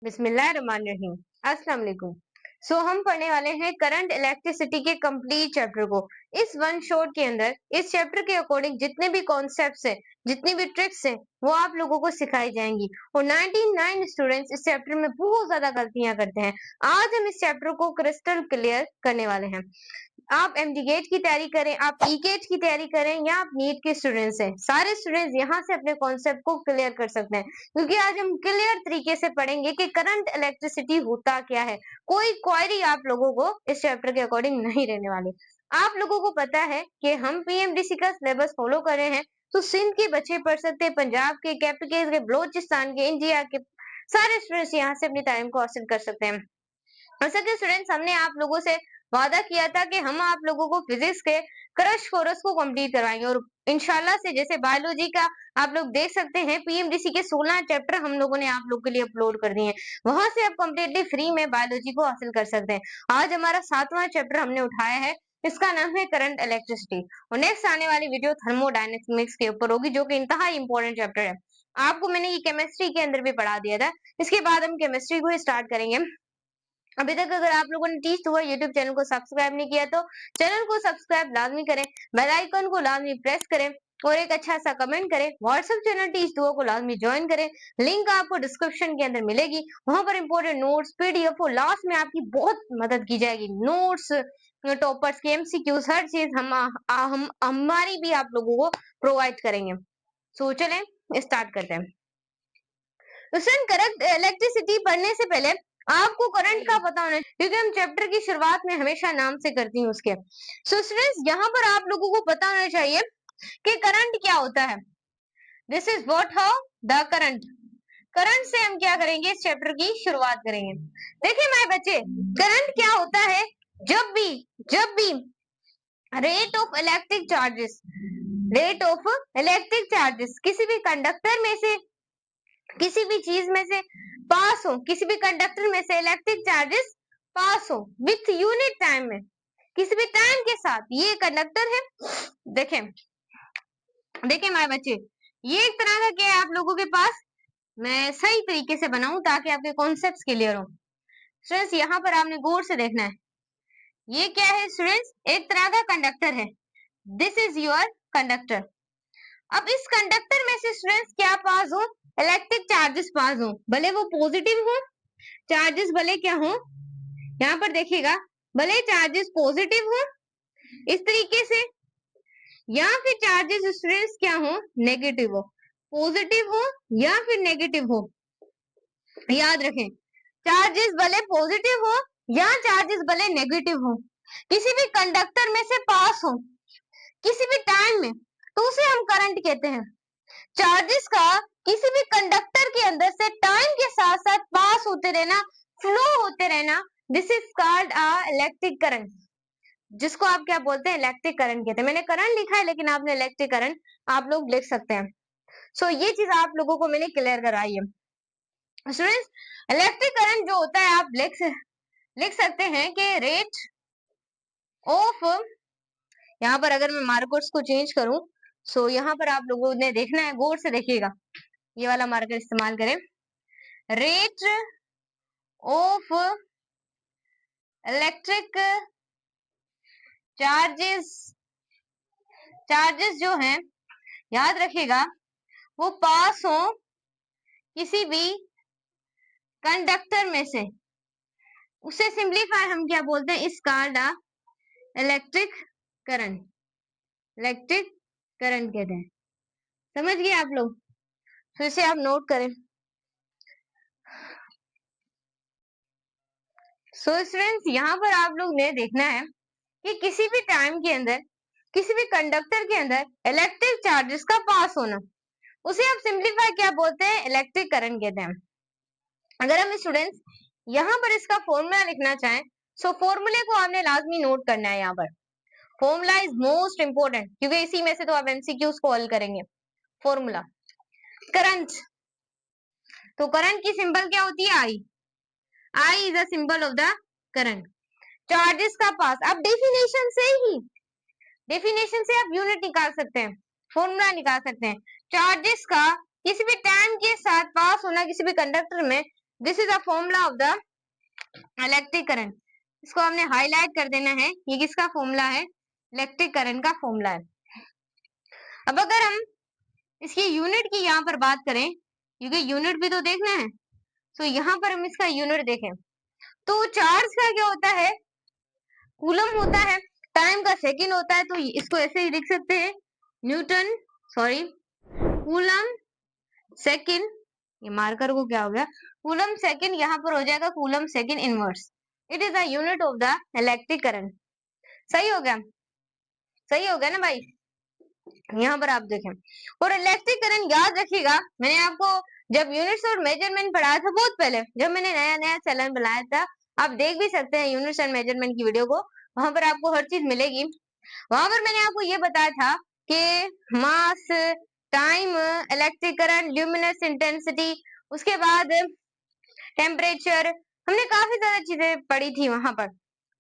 बिस्मिल्लाहिर्रहमानिर्रहीम। अस्सलाम वालेकुम। हम पढ़ने वाले हैं करंट इलेक्ट्रिसिटी के कंप्लीट चैप्टर को। इस वन शॉट के अंदर इस चैप्टर के अकॉर्डिंग जितने भी कॉन्सेप्ट्स हैं, जितनी भी ट्रिक्स हैं, वो आप लोगों को सिखाई जाएंगी। और 99 स्टूडेंट्स इस चैप्टर में बहुत ज्यादा गलतियां करते हैं। आज हम इस चैप्टर को क्रिस्टल क्लियर करने वाले हैं। आप एमडी गेट की तैयारी करें, आप ई गेट की तैयारी करें या आप नीट के स्टूडेंट्स हैं, सारे स्टूडेंट्स यहाँ से अपने कॉन्सेप्ट को क्लियर कर सकते हैं। क्योंकि आज हम क्लियर तरीके से पढ़ेंगे कि करंट इलेक्ट्रिसिटी होता क्या है। कोई क्वेरी आप लोगों को इस चैप्टर के अकॉर्डिंग नहीं रहने वाली। आप लोगों को पता है कि हम पीएमडीसी का सिलेबस फॉलो कर रहे हैं, तो सिंध के बच्चे पढ़ सकते हैं, पंजाब के, कैपिटल के, बलोचिस्तान के, इंडिया के सारे स्टूडेंट्स यहाँ से अपनी तालीम को हासिल कर सकते हैं। ऐसा कि स्टूडेंट्स, हमने आप लोगों से वादा किया था कि हम आप लोगों को फिजिक्स के क्रश कोर्स को कंप्लीट करवाएंगे, और इंशाल्लाह से जैसे बायोलॉजी का आप लोग देख सकते हैं, पीएमडीसी के 16 चैप्टर हम लोगों ने आप लोग के लिए अपलोड कर दिए हैं। वहां से आप कंप्लीटली फ्री में बायोलॉजी को हासिल कर सकते हैं। आज हमारा 7वां चैप्टर हमने उठाया है, इसका नाम है करंट इलेक्ट्रिसिटी। और नेक्स्ट आने वाली वीडियो थर्मोडायनेमिक्स के ऊपर होगी, जो कि इंतहा इंपॉर्टेंट चैप्टर है। आपको मैंने ये केमिस्ट्री के अंदर भी पढ़ा दिया था। इसके बाद हम केमिस्ट्री को स्टार्ट करेंगे। अभी तक अगर आप लोगों ने टीच टू यूट्यूब चैनल को सब्सक्राइब नहीं किया, तो चैनल को सब्सक्राइब लाजमी करें, बेल आइकन को लाजमी प्रेस करें और एक अच्छा सा कमेंट करें। व्हाट्सएप चैनल टीच टू को लाजमी ज्वाइन करें, लिंक आपको डिस्क्रिप्शन के अंदर मिलेगी। वहां पर इंपोर्टेंट नोट्स, पीडीएफ और लास्ट में आपकी बहुत मदद की जाएगी। नोट्स, टॉपर्स के एमसीक्यूज, हर चीज हम हमारी भी आप लोगों को प्रोवाइड करेंगे। चलें स्टार्ट करते हैं। करंट इलेक्ट्रिसिटी पढ़ने से पहले आपको करंट का पता होना चाहिए, क्योंकि हम चैप्टर की शुरुआत में हमेशा नाम से करती हूँ उसके। स्टूडेंट्स, यहाँ पर आप लोगों को पता होना चाहिए कि करंट क्या होता है। This is what how the current. Current से हम क्या करेंगे, इस चैप्टर की शुरुआत करेंगे। देखिए मेरे बच्चे, करंट क्या होता है, जब भी रेट ऑफ इलेक्ट्रिक चार्जेस किसी भी कंडक्टर में से, किसी भी चीज में से पास हो, किसी भी कंडक्टर में से इलेक्ट्रिक चार्जेस पास हो विथ यूनिट टाइम में, किसी भी टाइम के साथ, ये कंडक्टर है। देखें हमारे बच्चे, ये एक तरह का क्या है आप लोगों के पास, मैं सही तरीके से बनाऊं ताकि आपके कॉन्सेप्ट्स क्लियर हो। स्टूडेंट्स, यहाँ पर आपने गौर से देखना है, ये क्या है स्टूडेंट्स, एक तरह का कंडक्टर है। This is your conductor. अब इस कंडक्टर में से स्टूडेंट्स क्या पास हो, इलेक्ट्रिक चार्जेस पास हो, भले वो पॉजिटिव हो, चार्जेस भले क्या हो, यहाँ पर देखिएगा, भले चार्जेस पॉजिटिव हो इस तरीके से, या फिर चार्जेस स्टूडेंट्स क्या हो, नेगेटिव हो, पॉजिटिव हो या फिर नेगेटिव हो। याद रखें, चार्जेस भले पॉजिटिव हो या चार्जेस भले नेगेटिव हो, किसी भी कंडक्टर में से पास हो किसी भी टाइम में, तो उसे हम करंट कहते हैं। चार्जेस का किसी भी कंडक्टर के अंदर से टाइम के साथ साथ पास होते रहना, फ्लो होते रहना, this is called a electric current, जिसको आप क्या बोलते हैं, इलेक्ट्रिक करंट कहते हैं। मैंने करंट लिखा है, लेकिन आपने इलेक्ट्रिक करंट आप लोग लिख सकते हैं। ये चीज आप लोगों को मैंने क्लियर कराई है। स्टूडेंट्स, इलेक्ट्रिक करंट जो होता है, आप लिख सकते हैं कि रेट ऑफ, यहाँ पर अगर मैं मार्कर्स को चेंज करूं, यहाँ पर आप लोगों ने देखना है, गौर से देखिएगा, ये वाला मार्कर इस्तेमाल करें। रेट ऑफ इलेक्ट्रिक चार्जेस जो हैं, याद रखिएगा, वो पास हो किसी भी कंडक्टर में से, उसे सिंपलीफाई हम क्या बोलते हैं, इस कॉल्ड इलेक्ट्रिक करंट कहते हैं। समझ गए आप लोग? फिर से आप नोट करें। स्टूडेंट्स, यहाँ पर आप लोग ने देखना है कि किसी भी टाइम के अंदर, किसी भी कंडक्टर के अंदर इलेक्ट्रिक चार्जेस का पास होना, उसे आप सिंपलीफाई क्या बोलते हैं, इलेक्ट्रिक करंट कहते हैं। अगर हम स्टूडेंट्स यहाँ पर इसका फॉर्मूला लिखना चाहें, फॉर्मूले को आपने लाजमी नोट करना है। यहाँ पर फॉर्मूला इज मोस्ट इंपोर्टेंट, क्योंकि इसी में से तो आप एमसीक्यूज को हल करेंगे। फॉर्मूला करंट, तो करंट की सिंबल क्या होती है, I is a symbol of the current. Charges का पास, अब डेफिनेशन से आप यूनिट निकाल सकते हैं, फॉर्मूला निकाल सकते हैं। चार्जेस का किसी भी टाइम के साथ पास होना किसी भी कंडक्टर में, this is the formula of the electric current. इसको हमने हाईलाइट कर देना है, ये किसका फॉर्मूला है, इलेक्ट्रिक करंट का फॉर्मूला है। अब अगर हम इसकी यूनिट की यहाँ पर बात करें, क्योंकि यूनिट भी तो देखना है, तो यहाँ पर हम इसका यूनिट देखें तो चार्ज का क्या होता है, कूलम होता है, टाइम का सेकंड होता है, तो इसको ऐसे ही लिख सकते हैं, न्यूटन सॉरी कूलम सेकंड, ये मार्कर को क्या हो गया, कूलम सेकंड, यहाँ पर हो जाएगा coulomb second inverse. It is the unit of the electric current. सही हो गया, सही हो गया ना भाई। यहाँ पर आप देखें, और इलेक्ट्रिक करंट याद रखिएगा, मैंने आपको जब यूनिट्स और मेजरमेंट पढ़ाया था बहुत पहले, जब मैंने नया नया चैनल बनाया था, आप देख भी सकते हैं यूनिट्स एंड मेजरमेंट की वीडियो को, वहां पर आपको हर चीज मिलेगी। वहां पर मैंने आपको ये बताया था कि mass, time, electric current, luminous intensity, उसके बाद टेम्परेचर, हमने काफी ज्यादा चीजें पढ़ी थी वहां पर,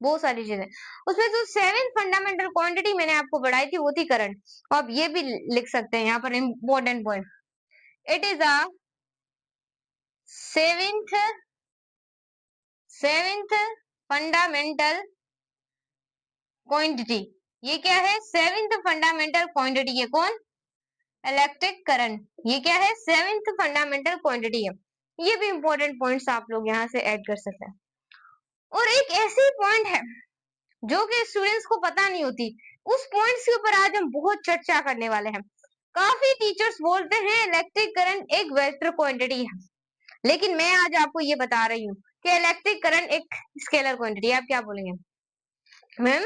बहुत सारी चीजें। उसमें जो 7th फंडामेंटल क्वांटिटी मैंने आपको पढ़ाई थी वो थी करंट। तो आप ये भी लिख सकते हैं यहाँ पर important point, it is a seventh fundamental quantity. ये क्या है, 7th फंडामेंटल क्वांटिटी है, कौन, इलेक्ट्रिक करंट। ये क्या है, 7th फंडामेंटल क्वांटिटी है। ये भी इंपॉर्टेंट पॉइंट्स आप लोग यहाँ से ऐड कर सकते हैं। और एक ऐसी पॉइंट है जो कि स्टूडेंट्स को पता नहीं होती, उस पॉइंट्स के ऊपर आज हम बहुत चर्चा करने वाले हैं। काफी टीचर्स बोलते हैं इलेक्ट्रिक करंट एक वेक्टर क्वांटिटी है, लेकिन मैं आज आपको ये बता रही हूँ कि इलेक्ट्रिक करंट एक स्केलर क्वांटिटी है। आप क्या बोलेंगे मैम,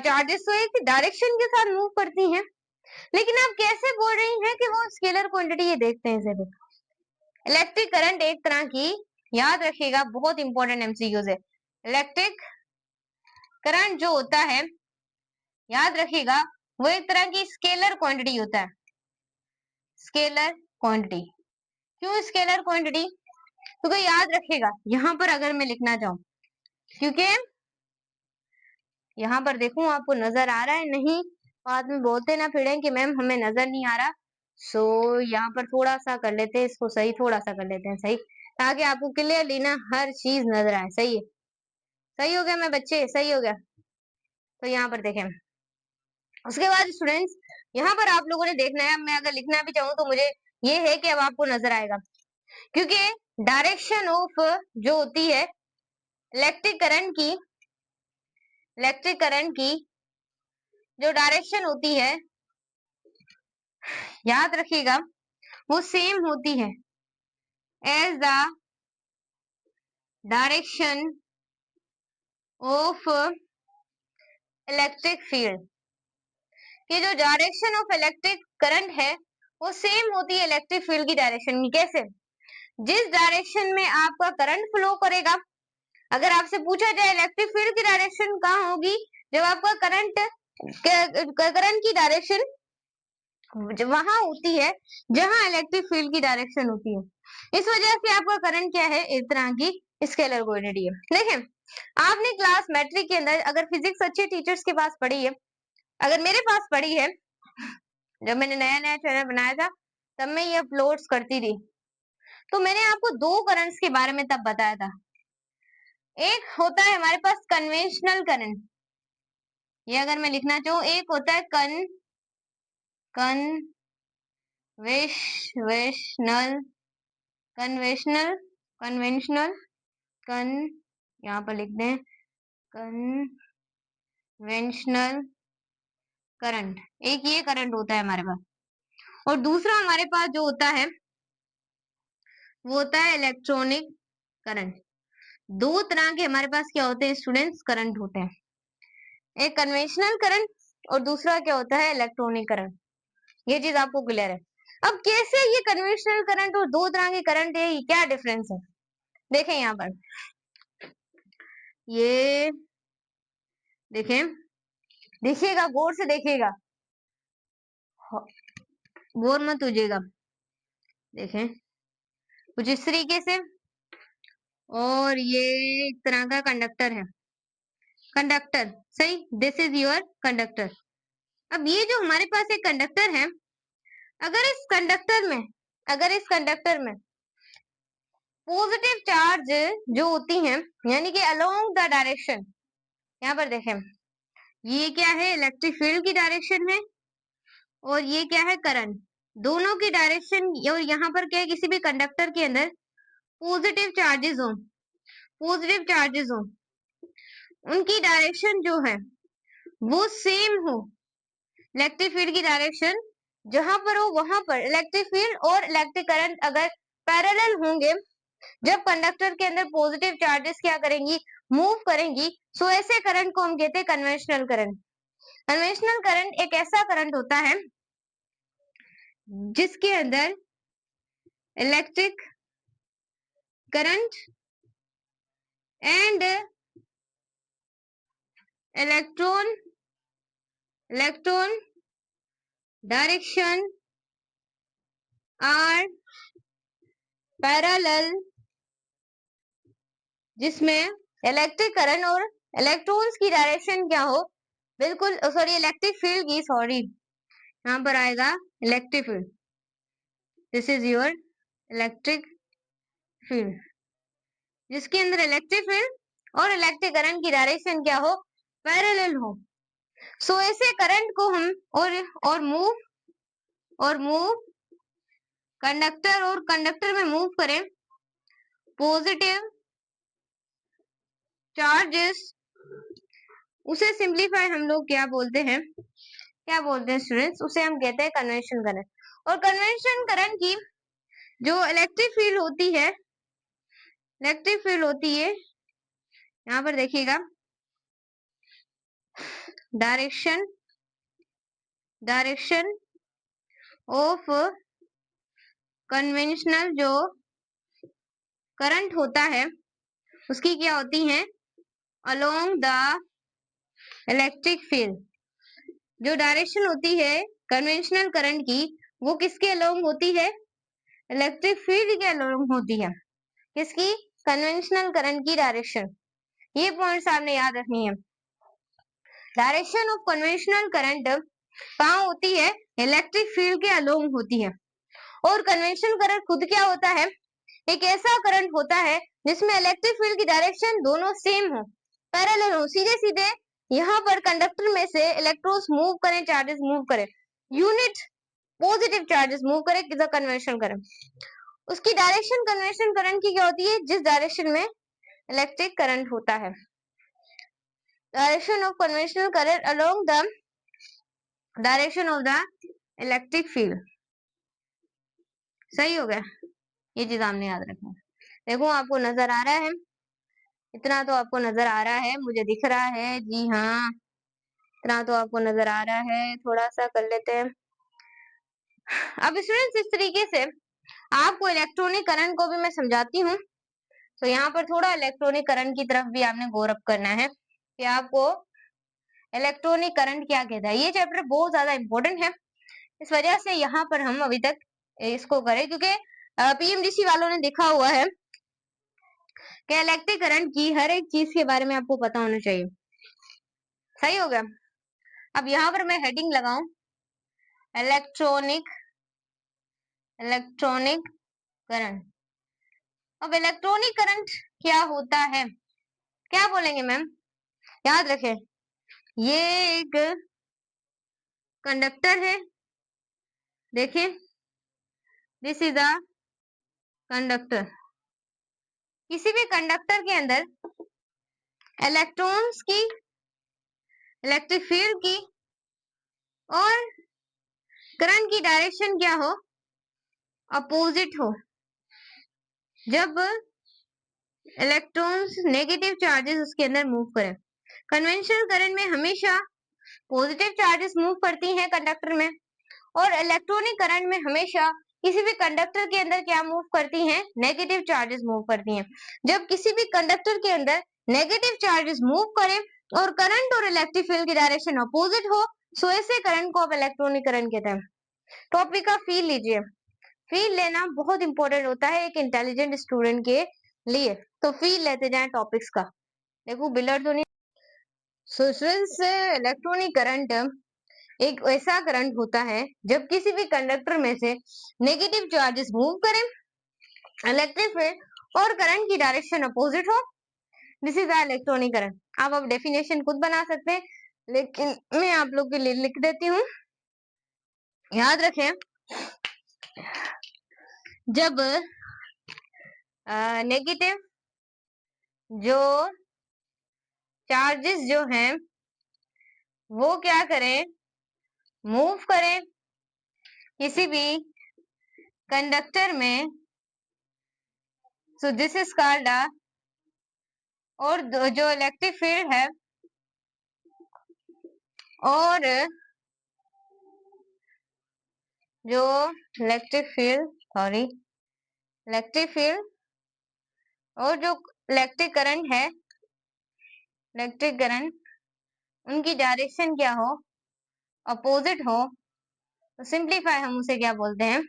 चार्जेस तो एक डायरेक्शन के साथ मूव करती हैं, लेकिन आप कैसे बोल रही हैं कि वो स्केलर क्वांटिटी, ये देखते हैं इसे। इलेक्ट्रिक करंट एक तरह की, याद रखिएगा बहुत इंपॉर्टेंट एमसीक्यूज है, इलेक्ट्रिक करंट जो होता है, याद रखिएगा, वो एक तरह की स्केलर क्वांटिटी होता है। स्केलर क्वांटिटी, क्यों स्केलर क्वांटिटी, क्योंकि याद रखिएगा यहाँ पर अगर मैं लिखना चाहूं, क्योंकि यहाँ पर देखूं आपको नजर आ रहा है नहीं, बाद में बोलते ना फिर कि मैम हमें नजर नहीं आ रहा, सो यहाँ पर थोड़ा सा कर लेते हैं इसको सही, थोड़ा सा कर लेते हैं सही, ताकि आपको क्लियरली ना हर चीज नजर आए। सही है, सही हो गया मैं बच्चे, सही हो गया। तो यहाँ पर देखें, उसके बाद स्टूडेंट्स यहाँ पर आप लोगों ने देखना है, मैं अगर लिखना भी चाहूँ तो मुझे ये है कि अब आपको नजर आएगा, क्योंकि डायरेक्शन ऑफ जो होती है इलेक्ट्रिक करंट की जो डायरेक्शन होती है, याद रखिएगा वो सेम होती है as the direction of electric field. कि जो डायरेक्शन ऑफ इलेक्ट्रिक करंट है वो सेम होती है इलेक्ट्रिक फील्ड की डायरेक्शन की। कैसे, जिस डायरेक्शन में आपका करंट फ्लो करेगा, अगर आपसे पूछा जाए इलेक्ट्रिक फील्ड की डायरेक्शन कहाँ होगी, जब आपका करंट की डायरेक्शन वहां होती है जहां इलेक्ट्रिक फील्ड की डायरेक्शन होती है, इस वजह से आपका करंट क्या है, एक तरह की स्केलर क्वांटिटी है। देखें, आपने क्लास मैट्रिक के अंदर अगर फिजिक्स अच्छे टीचर्स के पास पढ़ी है, अगर मेरे पास पढ़ी है, जब मैंने नया नया चैनल बनाया था तब मैं ये अपलोड्स करती थी, तो मैंने आपको दो करंट्स के बारे में तब बताया था। एक होता है हमारे पास कन्वेंशनल करंट, ये अगर मैं लिखना चाहूँ, एक होता है कन्वेंशनल कन यहाँ पर लिख दें कन्वेंशनल करंट, एक ये करंट होता है हमारे पास, और दूसरा हमारे पास जो होता है वो होता है इलेक्ट्रॉनिक करंट। दो तरह के हमारे पास क्या होते हैं स्टूडेंट्स, करंट होते हैं, एक कन्वेंशनल करंट और दूसरा क्या होता है इलेक्ट्रॉनिक करंट। ये चीज आपको क्लियर है। अब कैसे ये कन्वेंशनल करंट और दो तरह के करंट है, क्या डिफरेंस है, देखें यहाँ पर, ये देखें, देखिएगा गौर से देखिएगा, बोर मत होइएगा, देखें कुछ इस तरीके से, और ये एक तरह का कंडक्टर है, कंडक्टर, सही, दिस इज योर कंडक्टर। अब ये जो हमारे पास एक कंडक्टर है, अगर इस कंडक्टर में पॉजिटिव चार्ज जो होती हैं यानी कि अलोंग द डायरेक्शन, यहाँ पर देखें ये क्या है, इलेक्ट्रिक फील्ड की डायरेक्शन है और ये क्या है, करंट, दोनों की डायरेक्शन। और यहाँ पर क्या है, किसी भी कंडक्टर के अंदर पॉजिटिव चार्जेस हो, पॉजिटिव चार्जेस हो, उनकी डायरेक्शन जो है वो सेम हो, इलेक्ट्रिक फील्ड की डायरेक्शन जहां पर हो वहां पर इलेक्ट्रिक फील्ड और इलेक्ट्रिक करंट अगर पैरेलल होंगे, जब कंडक्टर के अंदर पॉजिटिव चार्जेस क्या करेंगी, मूव करेंगी, सो ऐसे करंट को हम कहते हैं कन्वेंशनल करंट। कन्वेंशनल करंट एक ऐसा करंट होता है जिसके अंदर electric current and electron direction are parallel, जिसमें इलेक्ट्रिक करंट और इलेक्ट्रॉन्स की डायरेक्शन क्या हो, बिल्कुल सॉरी इलेक्ट्रिक फील्ड की, सॉरी यहाँ पर आएगा electric field, this is your electric field, जिसके अंदर इलेक्ट्रिक फील्ड और इलेक्ट्रिक करंट की डायरेक्शन क्या हो, पैरेलल हो। सो ऐसे करंट को हम और मूव कंडक्टर और कंडक्टर में मूव करें पॉजिटिव चार्जेस, उसे सिंप्लीफाई हम लोग क्या बोलते हैं, स्टूडेंट्स, उसे हम कहते हैं कन्वेंशन करंट। और कन्वेंशन करंट की जो इलेक्ट्रिक फील्ड होती है, यहाँ पर देखिएगा डायरेक्शन ऑफ कन्वेंशनल जो करंट होता है उसकी क्या होती है, अलोंग द इलेक्ट्रिक फील्ड। जो डायरेक्शन होती है कन्वेंशनल करंट की वो किसके अलोंग होती है, इलेक्ट्रिक फील्ड के अलोंग होती है। किसकी, कन्वेंशनल करंट की डायरेक्शन। ये पॉइंट्स आपने याद रखनी है। डायरेक्शन ऑफ कन्वेंशनल करंट कहाँ होती है, इलेक्ट्रिक फील्ड के अलोंग होती है। और कन्वेंशनल करंट खुद क्या होता है, एक ऐसा करंट होता है जिसमें इलेक्ट्रिक फील्ड की डायरेक्शन दोनों सेम हो, पैरेलल हो, सीधे सीधे यहाँ पर कंडक्टर में से इलेक्ट्रॉन्स मूव करें, चार्जेस मूव करें, यूनिट पॉजिटिव चार्जेस मूव करें, कन्वेंशनल करंट। उसकी डायरेक्शन कन्वेंशनल करंट की क्या होती है, जिस डायरेक्शन में इलेक्ट्रिक करंट होता है। Direction of conventional current along the direction of the electric field. सही हो गया, ये चीज आपने याद रखना। देखो आपको नजर आ रहा है, इतना तो आपको नजर आ रहा है, मुझे दिख रहा है, जी हाँ इतना तो आपको नजर आ रहा है। थोड़ा सा कर लेते हैं अब स्टूडेंट्स, इस तरीके से आपको इलेक्ट्रॉनिक करंट को भी मैं समझाती हूँ। तो यहाँ पर थोड़ा इलेक्ट्रॉनिक करंट की तरफ भी आपने गौर अप करना है कि आपको इलेक्ट्रॉनिक करंट क्या कहता है। ये चैप्टर बहुत ज्यादा इंपॉर्टेंट है, इस वजह से यहाँ पर हम अभी तक इसको करें, क्योंकि पीएमडीसी वालों ने देखा हुआ है कि इलेक्ट्रिक करंट की हर एक चीज के बारे में आपको पता होना चाहिए। सही हो गया। अब यहाँ पर मैं हेडिंग लगाऊं इलेक्ट्रॉनिक करंट। अब इलेक्ट्रॉनिक करंट क्या होता है, क्या बोलेंगे मैम, याद रखें ये एक कंडक्टर है, देखिए दिस इज अ कंडक्टर। किसी भी कंडक्टर के अंदर इलेक्ट्रॉन्स की, इलेक्ट्रिक फील्ड की और करंट की डायरेक्शन क्या हो, अपोजिट हो। जब इलेक्ट्रॉन्स नेगेटिव चार्जेस उसके अंदर मूव करें, कन्वेंशनल करंट में हमेशा पॉजिटिव चार्जेस मूव करती हैं कंडक्टर में, और इलेक्ट्रॉनिक करंट में हमेशा किसी भी कंडक्टर के अंदर क्या मूव करती हैं, नेगेटिव चार्जेस मूव करती हैं। जब किसी भी कंडक्टर के अंदर नेगेटिव चार्जेस मूव करें और करंट और इलेक्ट्रिक फील्ड की डायरेक्शन अपोजिट हो, सो ऐसे करंट को आप इलेक्ट्रॉनिक करंट कहते हैं। टॉपिक का फील लीजिए, फील लेना बहुत इंपॉर्टेंट होता है एक इंटेलिजेंट स्टूडेंट के लिए, तो फील लेते जाएं टॉपिक्स का। देखो बिलर तो नहीं। इलेक्ट्रॉनिक करंट एक ऐसा करंट होता है जब किसी भी कंडक्टर में से नेगेटिव चार्जेस मूव करें, इलेक्ट्रिक फील्ड और करंट की डायरेक्शन अपोजिट हो, दिस इज इलेक्ट्रॉनिक करंट। आप अब डेफिनेशन खुद बना सकते हैं, लेकिन मैं आप लोग के लिए लिख देती हूँ। याद रखें, जब नेगेटिव जो चार्जेस जो हैं वो क्या करें, मूव करें किसी भी कंडक्टर में, सो दिस इज कॉल्ड और जो इलेक्ट्रिक फील्ड है और जो इलेक्ट्रिक फील्ड और जो इलेक्ट्रिक करंट उनकी डायरेक्शन क्या हो, अपोजिट हो, तो सिंप्लीफाई हम उसे क्या बोलते हैं,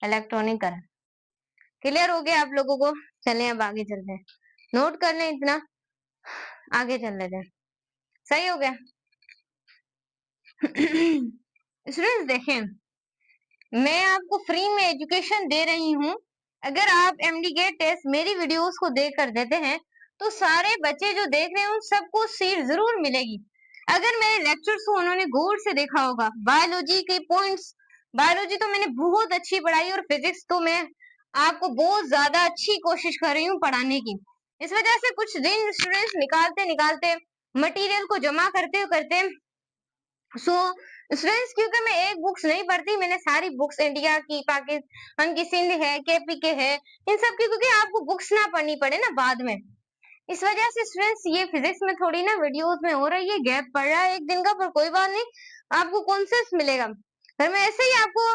इलेक्ट्रॉनिक करंट। क्लियर हो गया आप लोगों को? चलें अब आगे चलते हैं, नोट कर लें इतना, आगे चल लेते हैं। सही हो गया? स्टूडेंट्स देखें, मैं आपको फ्री में एजुकेशन दे रही हूँ। अगर आप एमडी-गेट टेस्ट मेरी वीडियोस को देख कर देते हैं तो सारे बच्चे जो देख रहे हैं उन सबको सीट जरूर मिलेगी। अगर मेरे लेक्चर्स को उन्होंने गौर से देखा होगा, बायोलॉजी के पॉइंट्स, बायोलॉजी तो मैंने बहुत अच्छी पढ़ाई और फिजिक्स तो मैं आपको बहुत ज्यादा अच्छी कोशिश कर रही हूँ पढ़ाने की। इस वजह से कुछ दिन स्टूडेंट्स निकालते मटेरियल को जमा करते स्टूडेंट्स, क्योंकि मैं एक बुक्स नहीं पढ़ती, मैंने सारी बुक्स इंडिया की, पाकिस्तान की, सिंध है, केपी के है, इन सब की, क्योंकि आपको बुक्स ना पढ़नी पड़े ना बाद में। इस वजह से स्टूडेंट्स ये फिजिक्स में थोड़ी ना वीडियोस में हो रही है, गैप पड़ रहा है एक दिन का, पर कोई बात नहीं, आपको कॉन्सेप्ट मिलेगा। अगर मैं ऐसे ही आपको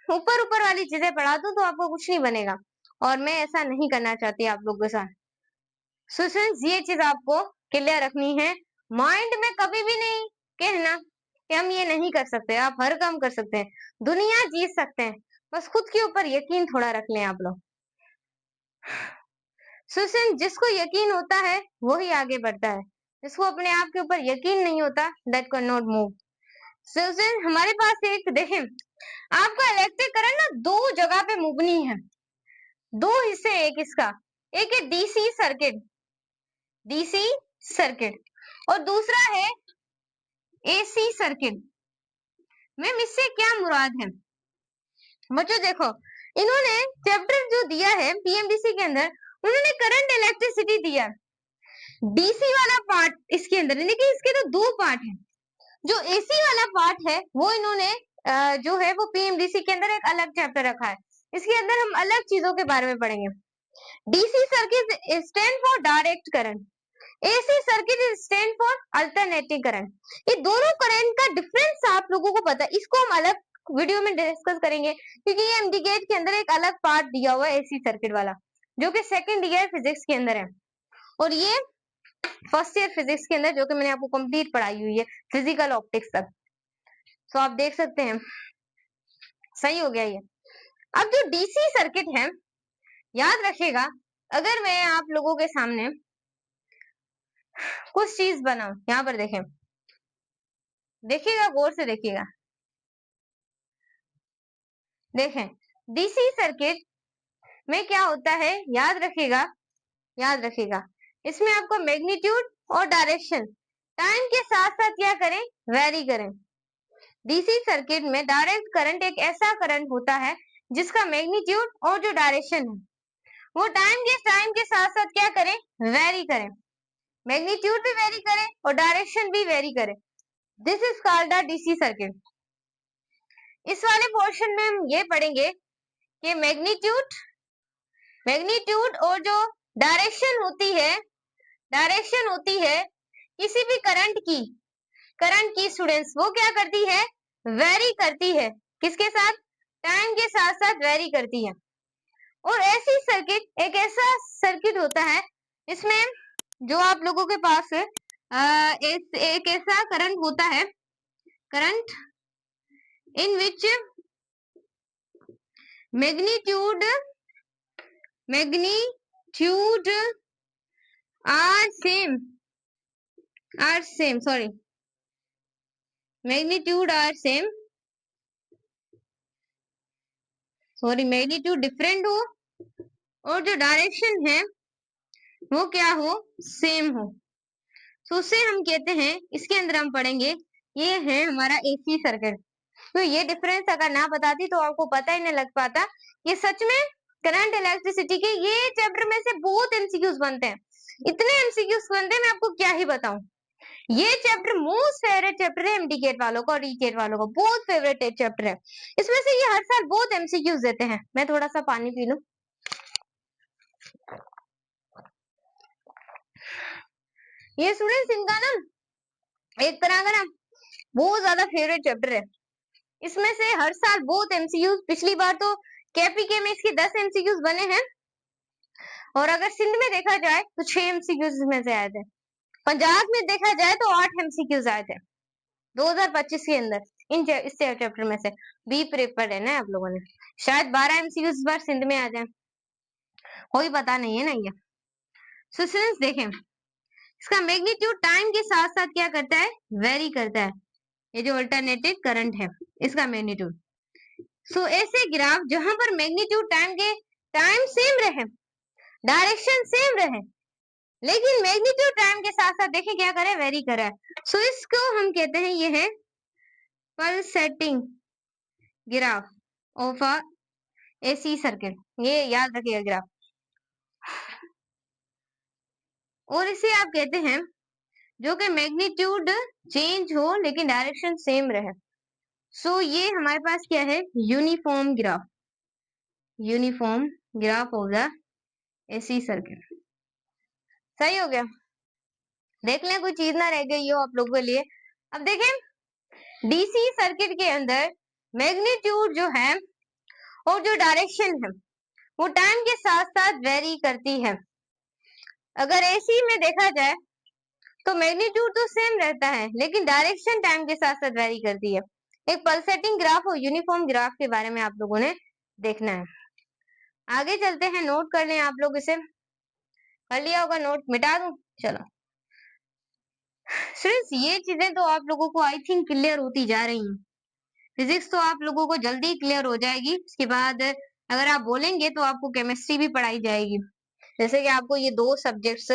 ऊपर वाली चीजें पढ़ा दूं तो आपको कुछ नहीं बनेगा, और मैं ऐसा नहीं करना चाहती आप लोगों के साथ। सो स्टूडेंट्स, ये चीज आपको क्लियर रखनी है, माइंड में कभी भी नहीं कहना कि हम ये नहीं कर सकते। आप हर काम कर सकते हैं, दुनिया जीत सकते हैं, बस खुद के ऊपर यकीन थोड़ा रख लें आप लोग। सुशन, जिसको यकीन होता है वही आगे बढ़ता है, जिसको अपने आप के ऊपर यकीन नहीं होता that can not move. Sushan, हमारे पास एक देखें, आपका इलेक्ट्रिक करंट ना दो जगह पे मूवनी है, दो हिस्से हैं एक इसका, एक है डीसी सर्किट और दूसरा है एसी सर्किट। मैम इससे क्या मुराद है? बच्चों देखो, इन्होंने चैप्टर जो दिया है पीएमडीसी के अंदर, उन्होंने करंट इलेक्ट्रिसिटी दिया, डीसी वाला पार्ट इसके अंदर, लेकिन इसके तो दो पार्ट हैं। जो एसी वाला पार्ट है वो इन्होंने जो है वो पीएमडीसी के अंदर एक अलग चैप्टर रखा है, इसके अंदर हम अलग चीजों के बारे में पढ़ेंगे। DC circuit stand for direct current, AC circuit stand for alternating current. ये दोनों करंट का डिफरेंस आप लोगों को पता है, इसको हम अलग वीडियो में डिस्कस करेंगे, क्योंकि ये एमडी-गेट के अंदर एक अलग पार्ट दिया हुआ है एसी सर्किट वाला, जो कि सेकंड ईयर फिजिक्स के अंदर है, और ये फर्स्ट ईयर फिजिक्स के अंदर जो कि मैंने आपको कंप्लीट पढ़ाई हुई है फिजिकल ऑप्टिक्स तक। तो आप देख सकते हैं, सही हो गया ये। अब जो डीसी सर्किट है, याद रखिएगा, अगर मैं आप लोगों के सामने कुछ चीज बनाऊं, यहाँ पर देखें, देखिएगा, गौर से देखिएगा, देखें डीसी सर्किट में क्या होता है, याद रखिएगा, इसमें आपको मैग्नीट्यूड और डायरेक्शन टाइम के साथ साथ क्या करें, वेरी करें। डीसी सर्किट में डायरेक्ट करंट एक ऐसा करंट होता है जिसका मैग्नीट्यूड और जो डायरेक्शन है वो टाइम के साथ साथ क्या करें, वेरी करें, मैग्नीट्यूड भी वेरी करें और डायरेक्शन भी वेरी करें, this is called the DC circuit. इस वाले पोर्शन में हम ये पढ़ेंगे कि मैग्नीट्यूड और जो डायरेक्शन होती है किसी भी करंट की स्टूडेंट्स, वो क्या करती है, वेरी करती है, किसके साथ, टाइम के साथ साथ वेरी करती है। और ऐसी सर्किट एक ऐसा सर्किट होता है इसमें जो आप लोगों के पास एक ऐसा करंट होता है, current in which magnitude are same magnitude different हो और जो डायरेक्शन है वो क्या हो, सेम हो। तो उसे हम कहते हैं, इसके अंदर हम पढ़ेंगे, ये है हमारा एसी सर्किट। तो ये डिफरेंस अगर ना बताती तो आपको पता ही नहीं लग पाता। ये सच में करंट इलेक्ट्रिसिटी के ये चैप्टर में से बहुत एमसीक्यूज बनते हैं, इतने एमसीक्यूज बनते हैं मैं आपको क्या ही बताऊं। ये चैप्टर मोस्ट फेवरेट चैप्टर है एमडीकेट वालों का और ईकेट वालों का, बहुत फेवरेट चैप्टर है। इसमें से ये हर साल बहुत एमसीक्यूज देते हैं। मैं थोड़ा सा पानी पी लूं। ये स्टूडेंट्स इनका ना एक तरह का ना बहुत ज्यादा फेवरेट चैप्टर है। इसमें से हर साल बहुत एमसीक्यूज, पिछली बार तो केपीके में इसके 10 एमसीक्यूज बने हैं, और अगर सिंध में देखा जाए तो 6 एमसीक्यूज इसमें से आए थे। पंजाब में देखा जाए तो 8 एमसीक्यूज आए थे 2025 के अंदर इस चैप्टर में से। बी पेपर है ना आप लोगों ने, शायद 12 एमसीक्यूज इस बार सिंध में आ जाए, कोई पता नहीं है ना ये। सो स्टूडेंट्स देखें, इसका मैग्नीट्यूड टाइम के साथ साथ क्या करता है, वेरी करता है। ये जो अल्टरनेटिव करंट है इसका मैग्नीट्यूड। सो ऐसे ग्राफ जहां पर मैग्नीट्यूड टाइम सेम रहे, डायरेक्शन सेम रहे, लेकिन मैग्नीट्यूड टाइम के साथ साथ देखें क्या करे, वेरी करे। सो इसको हम कहते हैं, ये है pulsating graph of a AC circuit. ये याद रखिएगा ग्राफ। और इसे आप कहते हैं जो कि मैग्नीट्यूड चेंज हो लेकिन डायरेक्शन सेम रहे। सो ये हमारे पास क्या है, uniform graph, uniform graph of the AC circuit. सही हो गया। देख लें कोई चीज ना रह गई हो आप लोगों के लिए। अब देखें डीसी सर्किट के अंदर मैग्नीट्यूड जो है और जो डायरेक्शन है वो टाइम के साथ साथ वेरी करती है। अगर एसी में देखा जाए तो मैग्नीट्यूड तो सेम रहता है लेकिन डायरेक्शन टाइम के साथ साथ वेरी करती है। एक पल्सेटिंग ग्राफ और यूनिफॉर्म ग्राफ के बारे में आप लोगों ने देखना है। आगे चलते हैं, नोट कर लें आप लोग, इसे कर लिया होगा नोट, मिटा दूं? चलो सिर्फ ये चीजें तो आप लोगों को आई थिंक क्लियर होती जा रही हैं। फिजिक्स तो आप लोगों को जल्दी क्लियर हो जाएगी। उसके बाद अगर आप बोलेंगे तो आपको केमिस्ट्री भी पढ़ाई जाएगी। जैसे कि आपको ये 2 सब्जेक्ट्स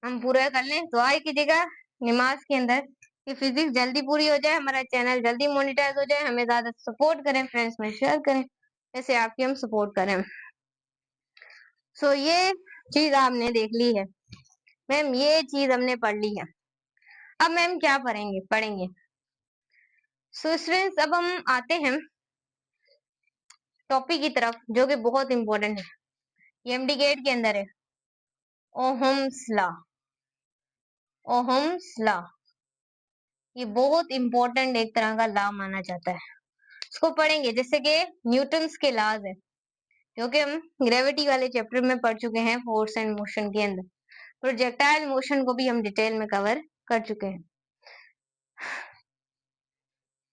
हम पूरा कर लें, दुआ कीजिएगा नमाज के अंदर कि फिजिक्स जल्दी पूरी हो जाए, हमारा चैनल जल्दी मोनेटाइज हो जाए। हमें ज्यादा सपोर्ट करें, फ्रेंड्स में शेयर करें, जैसे आपकी हम सपोर्ट करें। सो ये चीज आपने देख ली है मैम, ये चीज हमने पढ़ ली है। अब मैम क्या पढ़ेंगे। सो स्टूडेंट्स अब हम आते हैं टॉपिक की तरफ जो कि बहुत इंपॉर्टेंट है, ये एमडी गेट के अंदर है, ओहम्स लॉ। ओहम्स लॉ ये बहुत इंपॉर्टेंट एक तरह का लॉ माना जाता है। इसको पढ़ेंगे जैसे कि न्यूटन्स के लॉज है, क्योंकि हम ग्रेविटी वाले चैप्टर में पढ़ चुके हैं, फोर्स एंड मोशन के अंदर प्रोजेक्टाइल मोशन को भी हम डिटेल में कवर कर चुके हैं।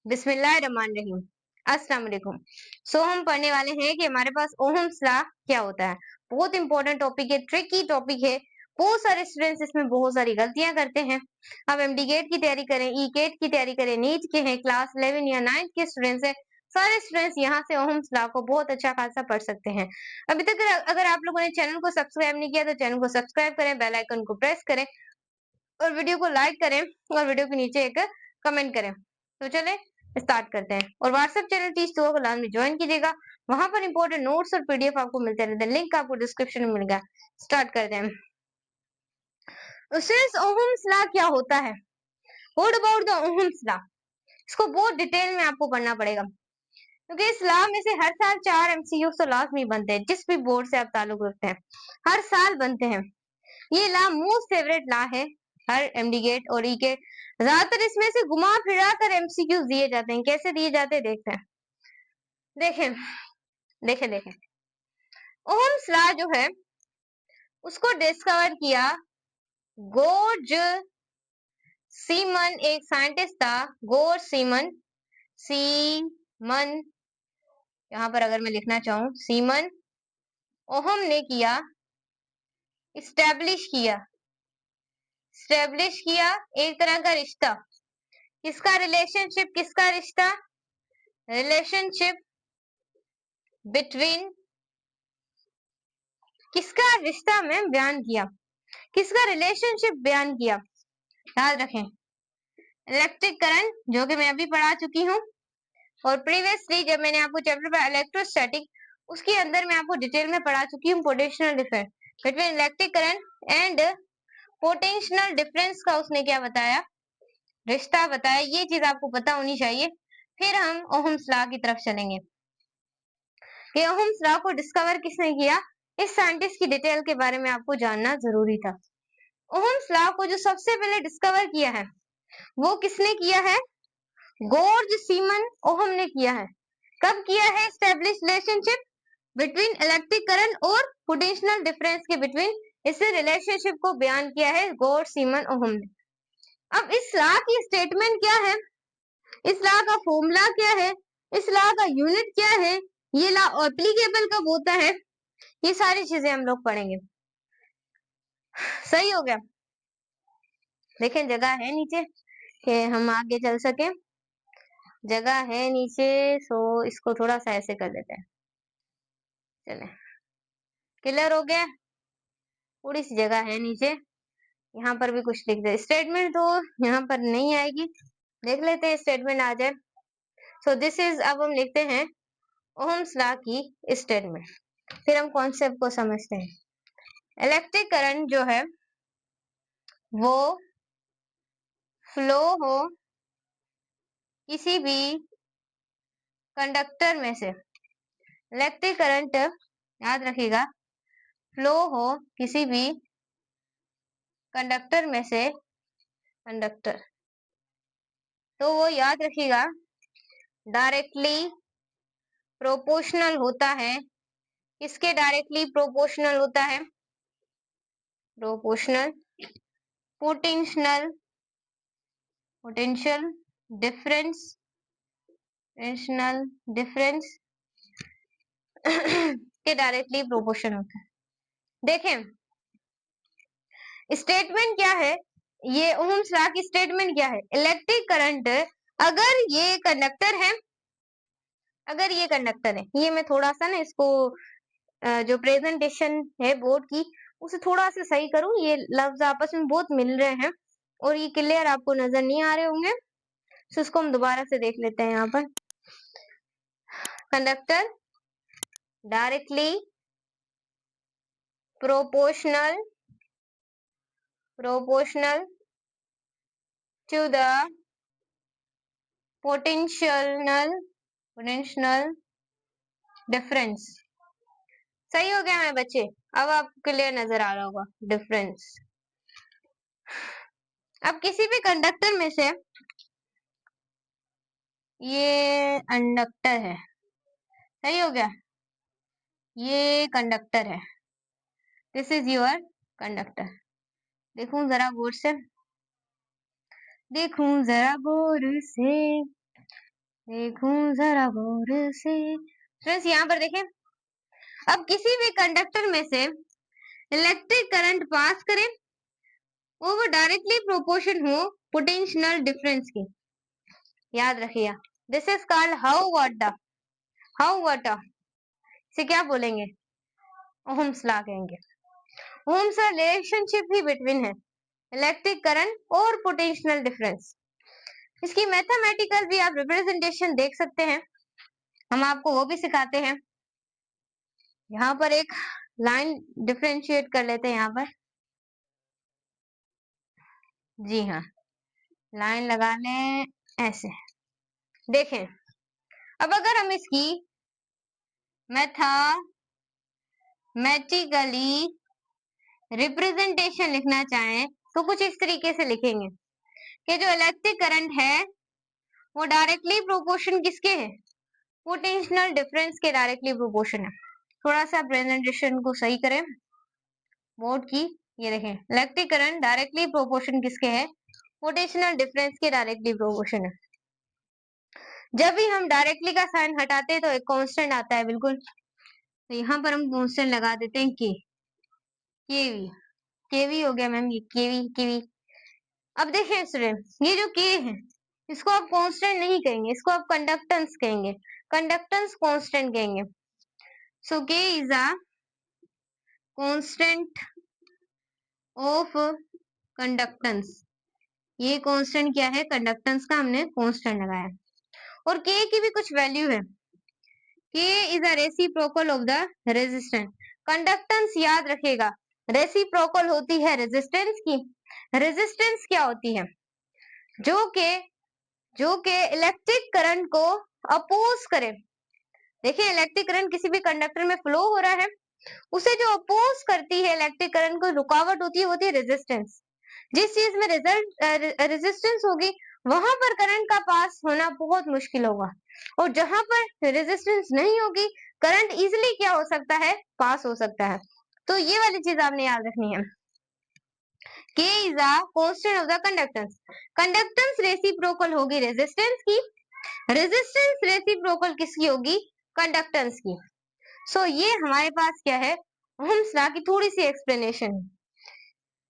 बिस्मिल्लाहिर्रहमानिर्रहीम, अस्सलाम वालेकुम। सो हम पढ़ने वाले हैं कि हमारे पास ओहम्स लॉ क्या होता है। बहुत इंपॉर्टेंट टॉपिक है, ट्रिकी टॉपिक है। बहुत सारे स्टूडेंट्स इसमें बहुत सारी गलतियां करते हैं। अब एमडी गेट की तैयारी करें, ई गेट की तैयारी करें, नीट के हैं, क्लास 11 या 9 के स्टूडेंट्स हैं, सारे स्टूडेंट्स यहाँ से ओहम्स लॉ को बहुत अच्छा खासा पढ़ सकते हैं। अभी तक अगर आप लोगों ने चैनल को सब्सक्राइब नहीं किया तो चैनल को सब्सक्राइब करें, बेल आइकन को प्रेस करें और वीडियो को लाइक करें और वीडियो के नीचे एक कमेंट करें। तो चले स्टार्ट करते हैं। और व्हाट्सएप चैनल टीच टू को लाजमी ज्वाइन कीजिएगा, वहां पर इंपॉर्टेंट नोट्स और पीडीएफ आपको मिलते रहते हैं, लिंक आपको डिस्क्रिप्शन में मिलेगा। स्टार्ट करते हैं। ओहम्स लॉ क्या होता है, what about the Ohm's law, इसको बहुत डिटेल में आपको पढ़ना पड़ेगा, क्योंकि इस लॉ में से हर साल 4 एमसीक्यू तो लाजमी बनते हैं। जिस भी बोर्ड से आप ताल्लुक रखते हैं हर साल बनते हैं। ये लॉ मोस्ट फेवरेट लॉ है हर एमडी गेट और ई गेट। ज्यादातर इसमें से घुमा फिरा कर एमसीक्यूज दिए जाते हैं। कैसे दिए जाते हैं देखते हैं। देखें देखें देखें, ओहम्स लॉ जो है उसको डिस्कवर किया गोर्ज सीमन, एक साइंटिस्ट था गोर्ज सीमन। सीमन, यहाँ पर अगर मैं लिखना चाहूं सीमन, ओहम ने किया, स्टैब्लिश किया एक तरह का रिश्ता। किसका रिलेशनशिप, किसका रिश्ता, रिलेशनशिप बिटवीन किसका रिश्ता में बयान किया, किसका रिलेशनशिप बयान किया। याद रखें, इलेक्ट्रिक करंट जो कि मैं अभी पढ़ा चुकी हूँ, और प्रीवियसली जब मैंने आपको चैप्टर पर इलेक्ट्रोस्टैटिक, उसके अंदर मैं आपको डिटेल में पढ़ा चुकी हूँ potential difference between electric current and potential difference का उसने क्या बताया, रिश्ता बताया। ये चीज आपको पता होनी चाहिए। फिर हम ओहम्स लॉ की तरफ चलेंगे कि ओहम्स लॉ को डिस्कवर किसने किया, इस साइंटिस्ट की डिटेल के बारे में आपको जानना जरूरी था। ओहम्स लॉ को जो सबसे पहले डिस्कवर किया है वो किसने किया है, जॉर्ज सीमन ओहम ने किया है। कब किया है establish relationship between electric current और पोटेंशियल डिफरेंस के बिटवीन, इस रिलेशनशिप को बयान किया है जॉर्ज सीमन ओहम ने। अब इस लॉ की स्टेटमेंट क्या है, इस लॉ का फॉर्मूला क्या है, इस लॉ का यूनिट क्या है, ये लॉ एप्लीकेबल कब होता है, ये सारी चीजें हम लोग पढ़ेंगे। सही हो गया। देखें जगह है नीचे कि हम आगे चल सके, जगह है नीचे, सो इसको थोड़ा सा ऐसे कर देते हैं। चले, क्लियर हो गया। थोड़ी सी जगह है नीचे, यहाँ पर भी कुछ लिख दे। स्टेटमेंट तो यहाँ पर नहीं आएगी, देख लेते हैं स्टेटमेंट आ जाए। सो दिस इज, अब हम लिखते हैं ओहम्स लॉ की स्टेटमेंट, फिर हम कॉन्सेप्ट को समझते हैं। इलेक्ट्रिक करंट जो है वो फ्लो हो किसी भी कंडक्टर में से, इलेक्ट्रिक करंट याद रखिएगा, फ्लो हो किसी भी कंडक्टर में से, कंडक्टर, तो वो याद रखिएगा डायरेक्टली प्रोपोर्शनल होता है। किसके डायरेक्टली प्रोपोर्शनल होता है, proportional potential, potential difference, potential difference के डायरेक्टली प्रोपोर्शनल होता है। देखें स्टेटमेंट क्या है, ये ओहम्स लॉ की स्टेटमेंट क्या है, इलेक्ट्रिक करंट अगर ये कंडक्टर है, अगर ये कंडक्टर है, ये मैं थोड़ा सा ना इसको जो प्रेजेंटेशन है बोर्ड की उसे थोड़ा सा सही करूं, ये लफ्ज आपस में बहुत मिल रहे हैं और ये क्लियर आपको नजर नहीं आ रहे होंगे, तो इसको हम दोबारा से देख लेते हैं। यहाँ पर conductor directly proportional, proportional to the potential, potential difference. सही हो गया मेरे बच्चे, अब आपको क्लियर नजर आ रहा होगा डिफरेंस। अब किसी भी कंडक्टर में से, ये कंडक्टर है, सही हो गया, ये कंडक्टर है, दिस इज योर कंडक्टर। देखूं जरा गौर से, देखूं जरा गौर से, देखूं जरा गौर से। फ्रेंड्स यहाँ पर देखें, अब किसी भी कंडक्टर में से इलेक्ट्रिक करंट पास करें और वो डायरेक्टली प्रोपोर्शन हो पोटेंशियल डिफरेंस की, याद रखिए this is called how what, how what से क्या बोलेंगे, ओहम्स लॉ कहेंगे। ओहम्स रिलेशनशिप ही बिटवीन है इलेक्ट्रिक करंट और पोटेंशियल डिफरेंस। इसकी मैथमेटिकल भी आप रिप्रेजेंटेशन देख सकते हैं, हम आपको वो भी सिखाते हैं। यहाँ पर एक लाइन डिफरेंशिएट कर लेते हैं, यहाँ पर जी हाँ लाइन लगा लें ऐसे। देखें अब अगर हम इसकी मैथमेटिकली रिप्रेजेंटेशन लिखना चाहें तो कुछ इस तरीके से लिखेंगे कि जो इलेक्ट्रिक करंट है वो डायरेक्टली प्रोपोर्शन किसके है, पोटेंशियल डिफरेंस के डायरेक्टली प्रोपोर्शन है। थोड़ा सा प्रेजेंटेशन को सही करें बोर्ड की, ये देखें इलेक्ट्रिक करंट डायरेक्टली प्रोपोर्शन किसके है, पोटेंशियल डिफरेंस के डायरेक्टली प्रोपोर्शन है। जब भी हम डायरेक्टली का साइन हटाते हैं तो एक कांस्टेंट आता है, बिल्कुल, तो यहाँ पर हम कांस्टेंट लगा देते हैं केवी, केवी हो गया मैम, ये केवी केवी। अब देखिए स्टूडेंट, ये जो के है इसको आप कांस्टेंट नहीं कहेंगे, इसको आप कंडक्टेंस कहेंगे, कंडक्टेंस कांस्टेंट कहेंगे। सो के is a constant of conductance. ये कांस्टेंट क्या है? कंडक्टेंस का हमने कांस्टेंट लगाया। और के की भी कुछ वैल्यू है। के is a reciprocal of the resistance. Conductance याद रखेगा, रेसिप्रोकल होती है रेजिस्टेंस की। रेजिस्टेंस क्या होती है? जो के इलेक्ट्रिक करंट को अपोज करे। देखिए, इलेक्ट्रिक करंट किसी भी कंडक्टर में फ्लो हो रहा है, उसे जो अपोज करती है इलेक्ट्रिक करंट को, रुकावट होती है रेजिस्टेंस। जिस चीज में रेजिस्टेंस होगी वहां पर करंट का पास होना बहुत मुश्किल होगा, और जहां पर रेजिस्टेंस नहीं होगी करंट इजिली क्या हो सकता है? पास हो सकता है। तो ये वाली चीज आपने याद रखनी है। K is a constant of the conductance. Conductance reciprocal होगी रेजिस्टेंस की, रेजिस्टेंस रेसिप्रोकल किसकी होगी? कंडक्टेंस की। सो ये हमारे पास क्या है? ओहम्स लॉ की थोड़ी सी एक्सप्लेनेशन।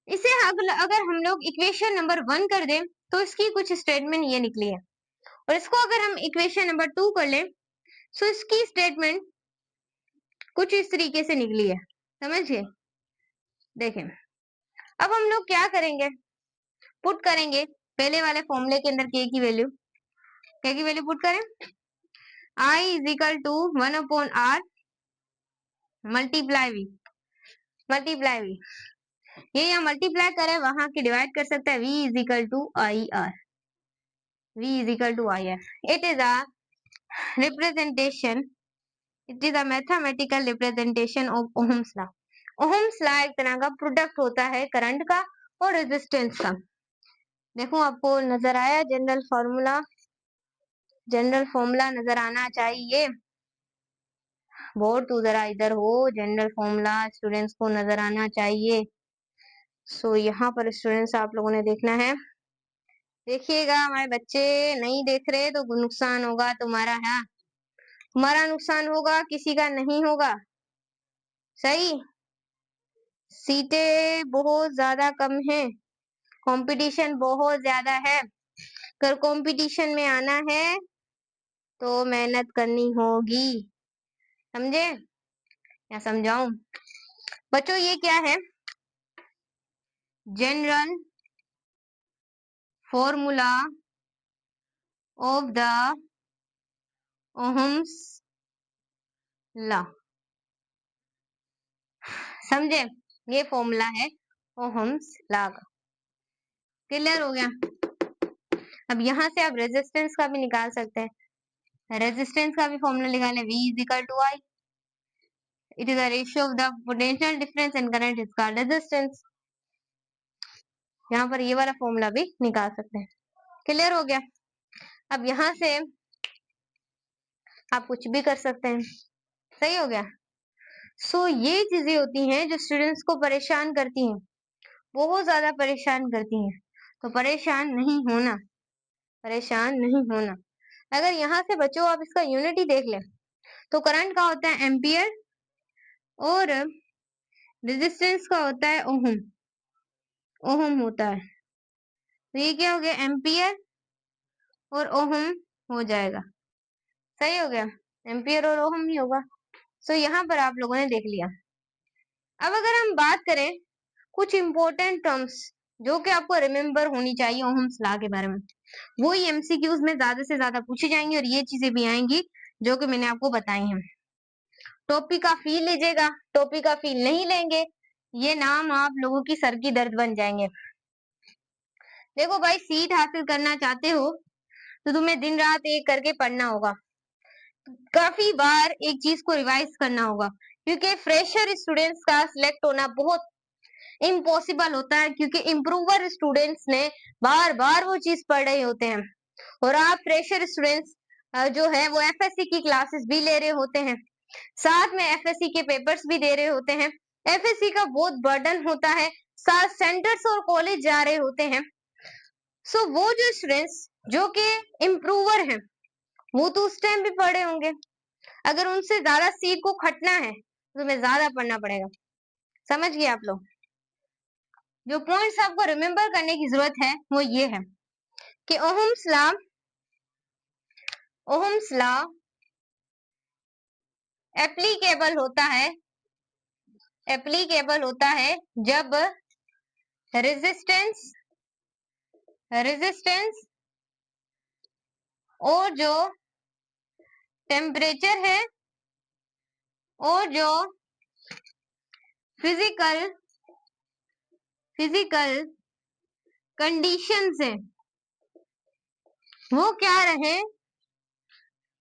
इसे अगर हम लोग इक्वेशन नंबर 1 कर दें तो इसकी कुछ स्टेटमेंट ये निकली है, और इसको अगर हम इक्वेशन नंबर 2 कर लें तो इसकी स्टेटमेंट कुछ इस तरीके से निकली है। समझिए, देखें, अब हम लोग क्या करेंगे? पुट करेंगे पहले वाले फॉर्मूले के अंदर के की वैल्यू पुट करें। I is equal to 1/r multiply V. ये यहाँ मल्टीप्लाई करे, वहां की डिवाइड कर सकता है। V is equal to I R. It is a representation, it is a mathematical representation of Ohm's law. Ohm's law एक तरह का प्रोडक्ट होता है करंट का और रेजिस्टेंस का। देखो, आपको नजर आया जनरल फॉर्मूला नजर आना चाहिए। बोर्ड तो जरा इधर हो, जनरल फॉर्मूला स्टूडेंट्स को नजर आना चाहिए। सो यहाँ पर स्टूडेंट्स आप लोगों ने देखना है। देखिएगा, हमारे बच्चे नहीं देख रहे तो नुकसान होगा तुम्हारा है, हमारा नुकसान होगा, किसी का नहीं होगा। सही, सीटें बहुत ज्यादा कम है, कंपटीशन बहुत ज्यादा है। अगर कंपटीशन में आना है तो मेहनत करनी होगी। समझे या समझाऊं? बच्चों, ये क्या है? General formula of the Ohm's law. समझे? ये फॉर्मूला है ओहम्स लॉ का। क्लियर हो गया? अब यहाँ से आप रेजिस्टेंस का भी निकाल सकते हैं। रेजिस्टेंस का भी फॉर्मूला निकालें, V is equal to I। It is a ratio of the potential difference and current is called resistance. यहाँ पर ये वाला फॉर्मूला भी निकाल सकते हैं। क्लियर हो गया? अब यहाँ से आप कुछ भी कर सकते हैं। सही हो गया? सो ये चीजें होती हैं जो स्टूडेंट्स को परेशान करती हैं, बहुत ज्यादा परेशान करती हैं। तो परेशान नहीं होना। अगर यहाँ से बच्चों आप इसका यूनिटी देख लें तो करंट का होता है एम्पियर और रेजिस्टेंस का होता है ओहम होता है। तो ये क्या हो गया? एम्पियर और ओहम हो जाएगा। सही हो गया? एम्पियर और ओहम ही होगा। सो यहाँ पर आप लोगों ने देख लिया। अब अगर हम बात करें कुछ इंपॉर्टेंट टर्म्स जो कि आपको रिमेम्बर होनी चाहिए ओहम्स लॉ के बारे में, वो ही एमसीक्यूज में ज्यादा से ज्यादा पूछी जाएंगी, और ये चीजें भी आएंगी जो कि मैंने आपको बताई हैं। टॉपिक का फील लीजिएगा, टॉपिक का फील नहीं लेंगे ये नाम आप लोगों की सर की दर्द बन जाएंगे। देखो भाई, सीट हासिल करना चाहते हो तो तुम्हें दिन रात एक करके पढ़ना होगा, काफी बार एक चीज को रिवाइज करना होगा, क्योंकि फ्रेशर स्टूडेंट्स का सिलेक्ट होना बहुत इम्पॉसिबल होता है, क्योंकि इम्प्रूवर स्टूडेंट्स ने बार बार वो चीज पढ़ रहे होते हैं, और आप फ्रेशर स्टूडेंट्स जो है वो एफएससी की क्लासेस भी ले रहे होते हैं, साथ में एफएससी के पेपर्स भी दे रहे होते हैं। एफएससी का बहुत बर्डन होता है, साथ सेंटर्स और कॉलेज जा रहे होते हैं। सो वो जो स्टूडेंट्स जो कि इम्प्रूवर हैं वो तो उस टाइम भी पढ़े होंगे, अगर उनसे ज्यादा सीट को खटना है तो तुम्हें ज्यादा पढ़ना पड़ेगा। समझ गए आप लोग? जो पॉइंट्स आपको रिमेम्बर करने की जरूरत है वो ये है कि ओहम्स लॉ एप्लीकेबल होता है एप्लीकेबल होता है जब रेजिस्टेंस और जो टेम्परेचर है और जो फिजिकल कंडीशंस है वो क्या रहे,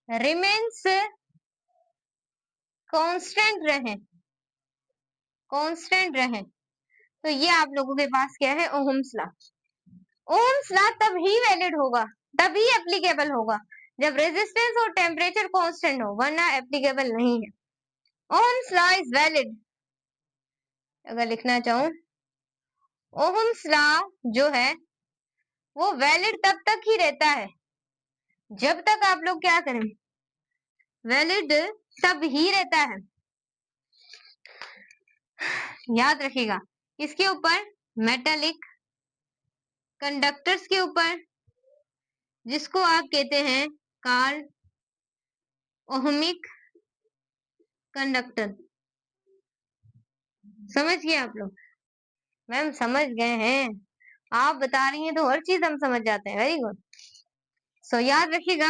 रिमेन्स कांस्टेंट रहे। तो ये आप लोगों के पास क्या है, ओहम्स लॉ। ओहम्स लॉ तब ही वैलिड होगा, तभी एप्लीकेबल होगा जब रेजिस्टेंस और टेम्परेचर कांस्टेंट हो, वरना एप्लीकेबल नहीं है। ओहम्स लॉ इज वैलिड, अगर लिखना चाहूं, ओहम्स लॉ जो है वो वैलिड तब तक ही रहता है जब तक आप लोग क्या करें, वैलिड तब ही रहता है। याद रखिएगा इसके ऊपर, मेटालिक कंडक्टर्स के ऊपर, जिसको आप कहते हैं कार्ल ओहमिक कंडक्टर। समझ गए आप लोग? मैम समझ गए हैं, आप बता रही हैं तो हर चीज हम समझ जाते हैं। Very good. सो याद रखिएगा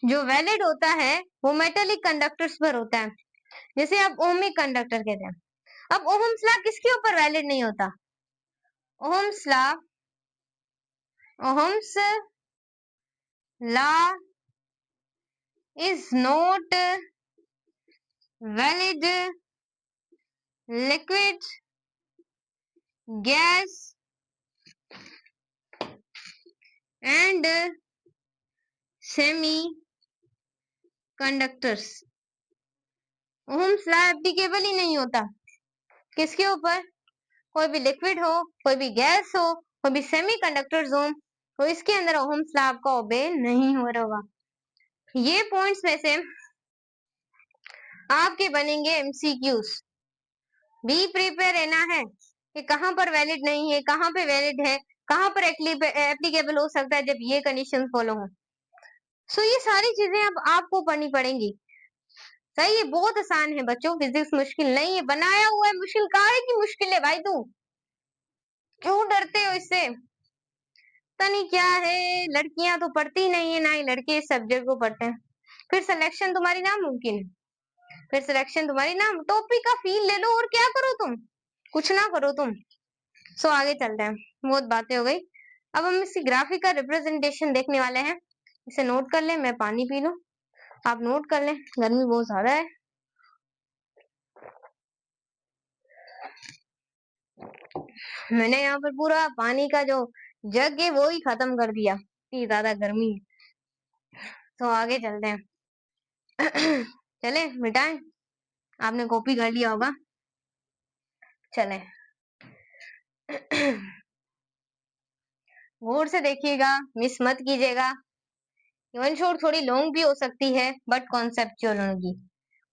जो वैलिड होता है वो मेटालिक कंडक्टर्स पर होता है, जैसे आप ओहमिक कंडक्टर कहते हैं। अब ओहम्स लॉ किसके ऊपर वैलिड नहीं होता? Ohm's law is not valid liquid, gas and semiconductors। Ohm's law applicable ही नहीं होता किसके ऊपर? कोई भी लिक्विड हो, कोई भी गैस हो, कोई भी सेमीकंडक्टर्स हो, तो इसके अंदर ओहम्स लॉ आपका ओबे नहीं हो रहा होगा। ये पॉइंट्स में से आपके बनेंगे एमसीक्यूज। बी प्रिपेयर रहना है कि कहां पर वैलिड नहीं है, कहां पे वैलिड है, कहां पर एप्लीकेबल हो सकता है जब ये कंडीशन फॉलो हो। सो ये सारी चीजें अब आपको पढ़नी पड़ेंगी। सही है, बहुत आसान है बच्चों, फिजिक्स मुश्किल नहीं है, बनाया हुआ है, मुश्किल काहे की मुश्किल है भाई, तू क्यों डरते हो इससे? पता नहीं क्या है, लड़कियां तो पढ़ती नहीं है, ना ही लड़के इस सब्जेक्ट को पढ़ते हैं। फिर सिलेक्शन तुम्हारी नामुमकिन है, फिर सिलेक्शन तुम्हारी ना, टॉपिक का फील ले लो और क्या करो तुम, कुछ ना करो तुम। सो आगे चलते हैं, बहुत बातें हो गई। अब हम इसी ग्राफिक का रिप्रेजेंटेशन देखने वाले हैं। इसे नोट कर ले, मैं पानी पी लूं, आप नोट कर लें, गर्मी बहुत ज्यादा है। मैंने यहाँ पर पूरा पानी का जो जग है वो ही खत्म कर दिया, इतनी ज्यादा गर्मी है। तो आगे चलते हैं। चले मिटाएं, आपने कॉपी कर लिया होगा, चले। गौर से देखिएगा, मिस मत कीजिएगा। वन शॉट थोड़ी लॉन्ग भी हो सकती है बट कॉन्सेप्चुअल होगी।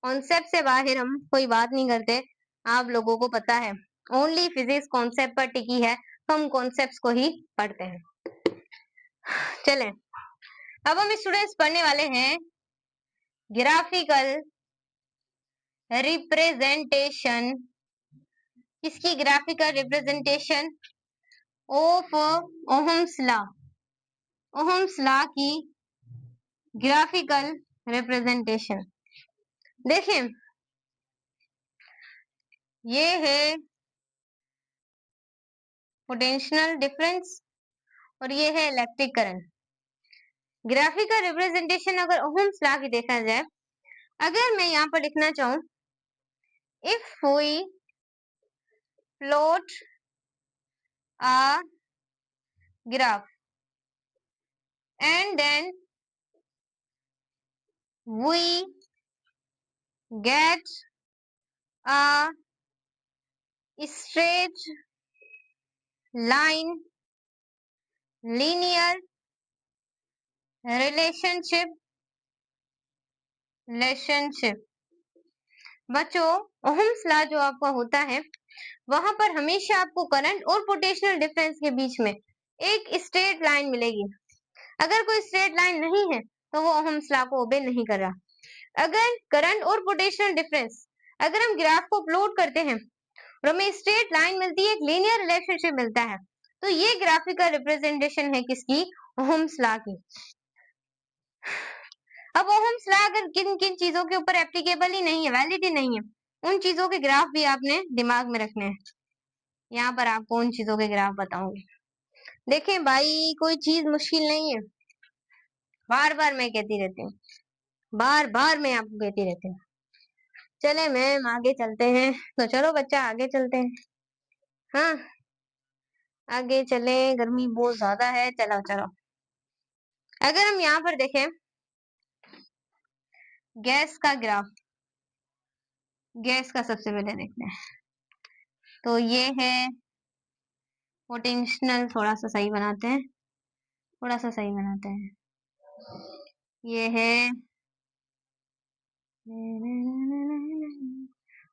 कॉन्सेप्ट से बाहर हम कोई बात नहीं करते, आप लोगों को पता है ओनली फिजिक्स कॉन्सेप्ट पर टिकी है, हम कॉन्सेप्ट्स को ही पढ़ते हैं। चलें, अब हम स्टूडेंट्स पढ़ने वाले हैं ग्राफिकल रिप्रेजेंटेशन। किसकी graphical representation? Of Ohm's law. Ohm's law की ग्राफिकल रिप्रेजेंटेशन। देखें, ये है पोटेंशियल डिफरेंस और ये है इलेक्ट्रिक करंट। ग्राफिकल रिप्रेजेंटेशन अगर ओहम्स लॉ की देखा जाए, अगर मैं यहाँ पर लिखना चाहूं, if we plot a graph and then we get a straight line linear relationship। बच्चों, ओहम्स लॉ जो आपका होता है वहां पर हमेशा आपको करंट और पोटेंशियल डिफरेंस के बीच में एक स्ट्रेट लाइन मिलेगी। अगर कोई स्ट्रेट लाइन नहीं है तो वो ओहम्स लॉ को ओबे नहीं कर रहा। अगर करंट और पोटेंशियल डिफरेंस अगर हम ग्राफ को प्लॉट करते हैं और हमें स्ट्रेट लाइन मिलती है, एक लीनियर रिलेशनशिप मिलता है, तो ये ग्राफिकल रिप्रेजेंटेशन है किसकी? ओहम्स लॉ की। अब ओहम्स लॉ अगर किन किन चीजों के ऊपर एप्लीकेबल ही नहीं है, वैलिड ही नहीं है, उन चीजों के ग्राफ भी आपने दिमाग में रखने हैं। यहाँ पर आपको उन चीजों के ग्राफ बताऊंगी। देखें भाई, कोई चीज मुश्किल नहीं है, बार बार मैं कहती रहती हूँ, बार बार मैं आपको कहती रहती हूँ। चले मैम आगे चलते हैं, तो चलो बच्चा आगे चलते हैं। हाँ आगे चले, गर्मी बहुत ज्यादा है, चलो चलो। अगर हम यहाँ पर देखें गैस का ग्राफ, गैस का सबसे पहले देखते हैं, तो ये है पोटेंशियल, थोड़ा सा सही बनाते हैं, थोड़ा सा सही बनाते हैं। ये है,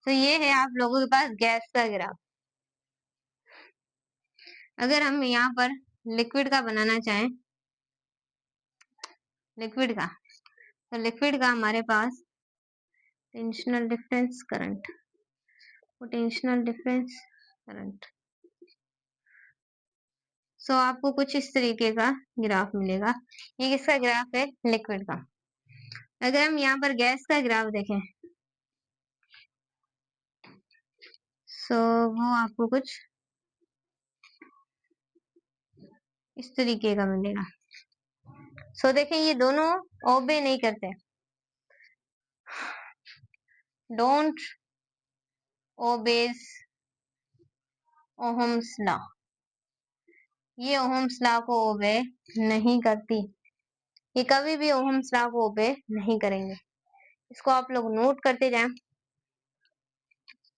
तो ये है आप लोगों के पास गैस का ग्राफ। अगर हम यहाँ पर लिक्विड का बनाना चाहें, लिक्विड का, तो लिक्विड का हमारे पास potential difference current, potential difference current, so आपको कुछ इस तरीके का ग्राफ मिलेगा। ये किसका ग्राफ है? लिक्विड का। अगर हम यहाँ पर गैस का ग्राफ देखें, सो वो आपको कुछ इस तरीके का मिलेगा। सो देखें ये दोनों ओबे नहीं करते, डोंट ओबेज ओहम्स लॉ, ये ओहम्स लॉ को ओबे नहीं करती, ये कभी भी ओहम्स लॉ को ओबे नहीं करेंगे। इसको आप लोग नोट करते जाएं,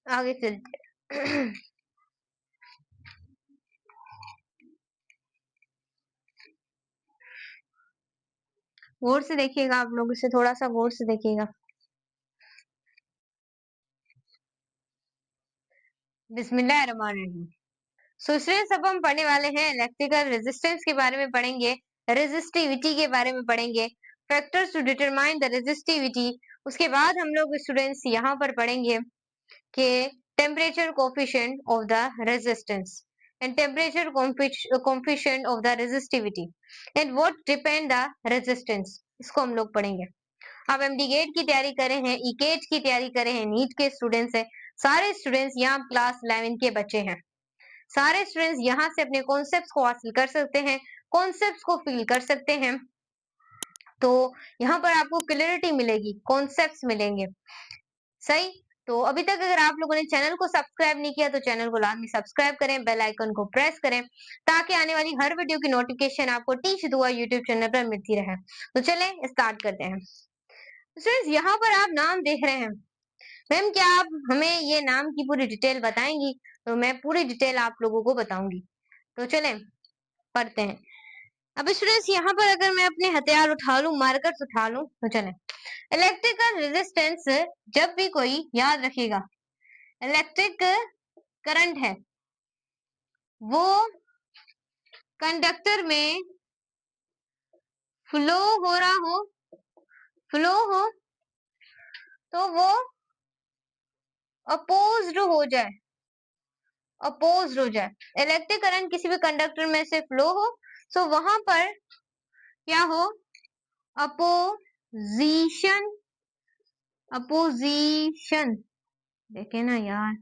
आगे चलते। गौर से देखिएगा, आप लोग इसे थोड़ा सा गौर से देखिएगा। बिस्मिल्लाहिर्रहमानिर्रहीम। सो स्टूडेंट्स, अब हम पढ़ने वाले हैं इलेक्ट्रिकल रेजिस्टेंस के बारे में पढ़ेंगे, रेजिस्टिविटी के बारे में पढ़ेंगे, factors to determine the resistivity. उसके बाद हम लोग स्टूडेंट्स यहाँ पर पढ़ेंगे कि temperature coefficient of the resistance and temperature coefficient of the resistivity and what depend the resistance, इसको हम लोग पढ़ेंगे। आप एमडी गेट की तैयारी करे हैं, ईकेट की तैयारी करे हैं, नीट के स्टूडेंट्स हैं, सारे स्टूडेंट्स यहाँ क्लास 11 के बच्चे हैं, सारे स्टूडेंट्स यहाँ से अपने कॉन्सेप्ट्स को हासिल कर सकते हैं, कॉन्सेप्ट्स को फील कर सकते हैं। तो यहाँ पर आपको क्लियरिटी मिलेगी, कॉन्सेप्ट्स मिलेंगे, सही। तो अभी तक अगर आप लोगों ने चैनल को सब्सक्राइब नहीं किया तो चैनल को लाजमी सब्सक्राइब करें, बेल आइकन को प्रेस करें, ताकि आने वाली हर वीडियो की नोटिफिकेशन आपको टीच दुआ यूट्यूब चैनल पर मिलती रहे। तो चलें स्टार्ट करते हैं। स्टूडेंट्स, यहाँ पर आप नाम देख रहे हैं, मैम क्या आप हमें ये नाम की पूरी डिटेल बताएंगी? तो मैं पूरी डिटेल आप लोगों को बताऊंगी। तो चलें पढ़ते हैं। अब स्टूडेंट्स, यहाँ पर अगर मैं अपने हथियार उठा लूं, मार्कर्स उठा लूं, तो चलें। इलेक्ट्रिकल रेजिस्टेंस, जब भी कोई, याद रखिएगा, इलेक्ट्रिक करंट है वो कंडक्टर में फ्लो हो रहा हो, फ्लो हो तो वो अपोज्ड हो जाए, अपोज्ड हो जाए। इलेक्ट्रिक करंट किसी भी कंडक्टर में से फ्लो हो, तो वहां पर क्या हो? Opposition, opposition. देखे ना यार,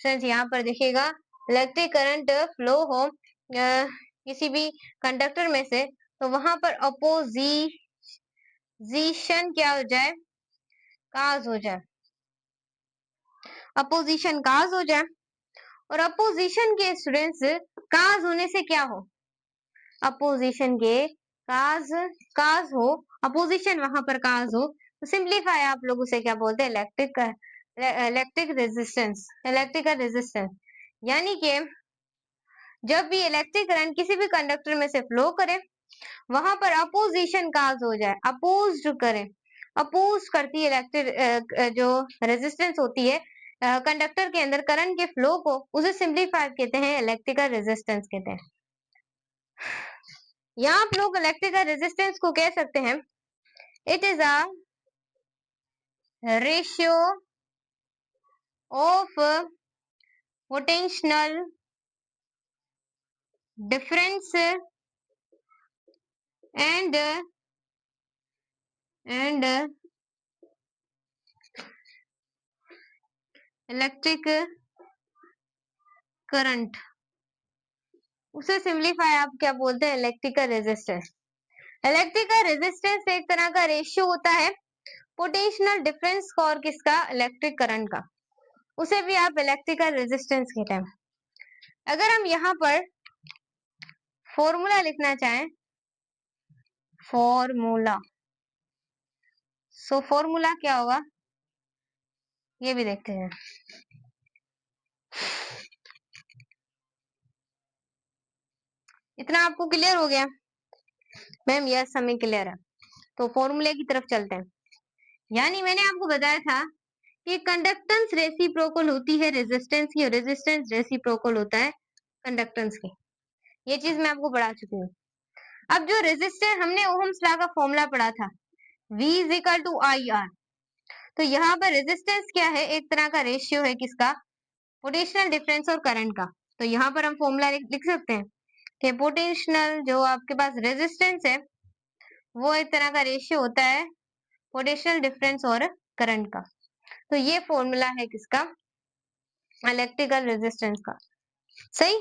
फ्रेंड्स यहाँ पर देखिएगा, इलेक्ट्रिक करंट फ्लो हो किसी भी कंडक्टर में से, तो वहां पर अपोजिशन क्या हो जाए? काज हो जाए, अपोजिशन काज हो जाए। और अपोजिशन के स्टूडेंट्स, काज होने से क्या हो? अपोजिशन के काज, काज हो, अपोजिशन वहां पर काज हो, तो सिंप्लीफाई आप लोग उसे क्या बोलते हैं? Electric, electric resistance, electrical resistance. यानी कि जब भी इलेक्ट्रिक करंट किसी भी कंडक्टर में से फ्लो करे, वहां पर अपोजिशन काज हो जाए, अपोज करे, अपोज करती है इलेक्ट्रिक जो रेजिस्टेंस होती है कंडक्टर के अंदर करंट के फ्लो को, उसे सिंप्लीफाई कहते हैं, इलेक्ट्रिकल रेजिस्टेंस कहते हैं। यहाँ आप लोग इलेक्ट्रिकल रेजिस्टेंस को कह सकते हैं, it is a ratio of potential difference and electric current, उसे सिंप्लीफाई आप क्या बोलते हैं, इलेक्ट्रिकल रेजिस्टेंस। इलेक्ट्रिकल रेजिस्टेंस एक तरह का रेशियो होता है पोटेंशियल डिफरेंस और किसका, इलेक्ट्रिक करंट का, उसे भी आप इलेक्ट्रिकल रेजिस्टेंस कहते हैं। अगर हम यहाँ पर फॉर्मूला लिखना चाहें, फॉर्मूला, सो फॉर्मूला क्या होगा ये भी देखते हैं। इतना आपको क्लियर हो गया? मैम यस, हमें क्लियर है। तो फॉर्मूले की तरफ चलते हैं। यानी मैंने आपको बताया था कि कंडक्टेंस रेसिप्रोकल होती है रेजिस्टेंस की, और रेजिस्टेंस रेसिप्रोकल होता है कंडक्टेंस की। ये चीज मैं आपको पढ़ा चुकी हूँ। अब जो रेजिस्टेंस, हमने ओहम्स लॉ का फॉर्मूला पढ़ा था, V is equal to I R. तो यहाँ पर रेजिस्टेंस क्या है, एक तरह का रेशियो है किसका, पोटेंशियल डिफरेंस और करंट का। तो यहाँ पर हम फॉर्मूला लिख सकते हैं कि पोटेंशियल, जो आपके पास रेजिस्टेंस है, वो एक तरह का रेशियो होता है पोटेंशियल डिफरेंस और करंट का। तो ये फॉर्मूला है किसका, इलेक्ट्रिकल रेजिस्टेंस का। सही।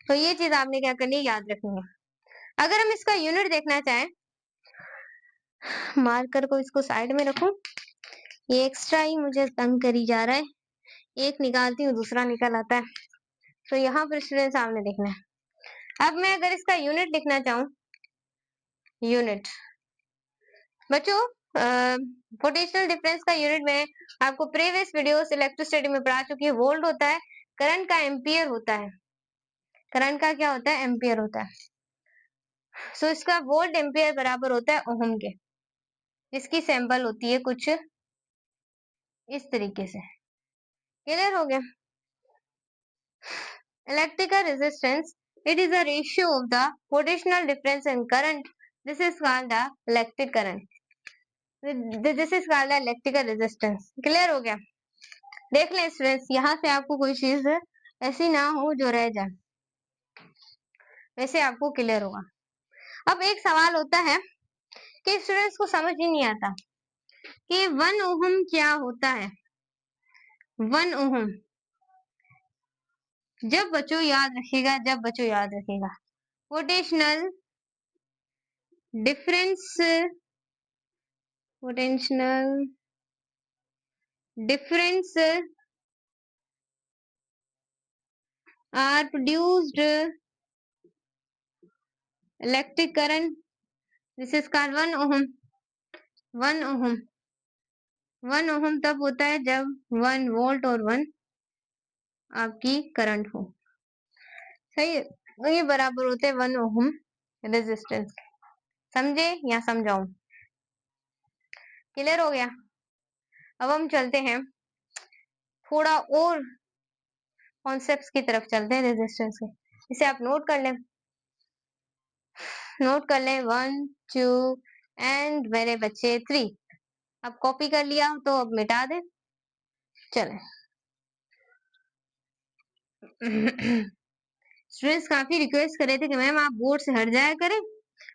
तो ये चीज आपने क्या करनी है, याद रखनी है। अगर हम इसका यूनिट देखना चाहें, मार्कर को इसको साइड में रखूं, ये एक्स्ट्रा ही मुझे तंग करी जा रहा है, एक निकालती हूँ दूसरा निकल आता है। तो यहाँ पर स्टूडेंट सामने देखना है। अब मैं अगर इसका यूनिट लिखना चाहूँ, यूनिट बच्चों, पोटेंशियल डिफरेंस का यूनिट में आपको प्रीवियस वीडियोस इलेक्ट्रोस्टैटिक में पढ़ा चुकी है। वोल्ट होता है, करंट का एम्पियर होता है, करंट का क्या होता है, एम्पियर होता है। सो इसका वोल्ट एम्पियर बराबर होता है ओहम के। इसकी सैंपल होती है कुछ इस तरीके से। क्लियर हो गया? Electrical resistance, it is a ratio of the potential difference in current. This is called the electric current. This is called the electrical resistance. Clear हो गया? देख लें स्टूडेंट्स, यहाँ से आपको कोई चीज ऐसी ना हो जो रह जाए, वैसे आपको क्लियर होगा। अब एक सवाल होता है कि स्टूडेंट्स को समझ ही नहीं आता कि 1 ओहम क्या होता है। 1 ओहम, जब बच्चों याद रखिएगा, जब बच्चों याद रखिएगा, potential difference, potential difference are produced electric current. This is called 1 ohm. 1 ohm, 1 ohm तब होता है जब 1 वोल्ट और 1 आपकी करंट हो। सही है? तो ये बराबर होते हैं 1 ओहम रेजिस्टेंस। समझे या समझाऊं? क्लियर हो गया? अब हम चलते हैं थोड़ा और कॉन्सेप्ट्स की तरफ चलते हैं रेजिस्टेंस के। इसे आप नोट कर लें, नोट कर लें 1 2 एंड मेरे बच्चे 3। अब कॉपी कर लिया तो अब मिटा दे। चले स्टूडेंट्स काफी रिक्वेस्ट कर रहे थे कि मैम आप बोर्ड से हट जाया करें,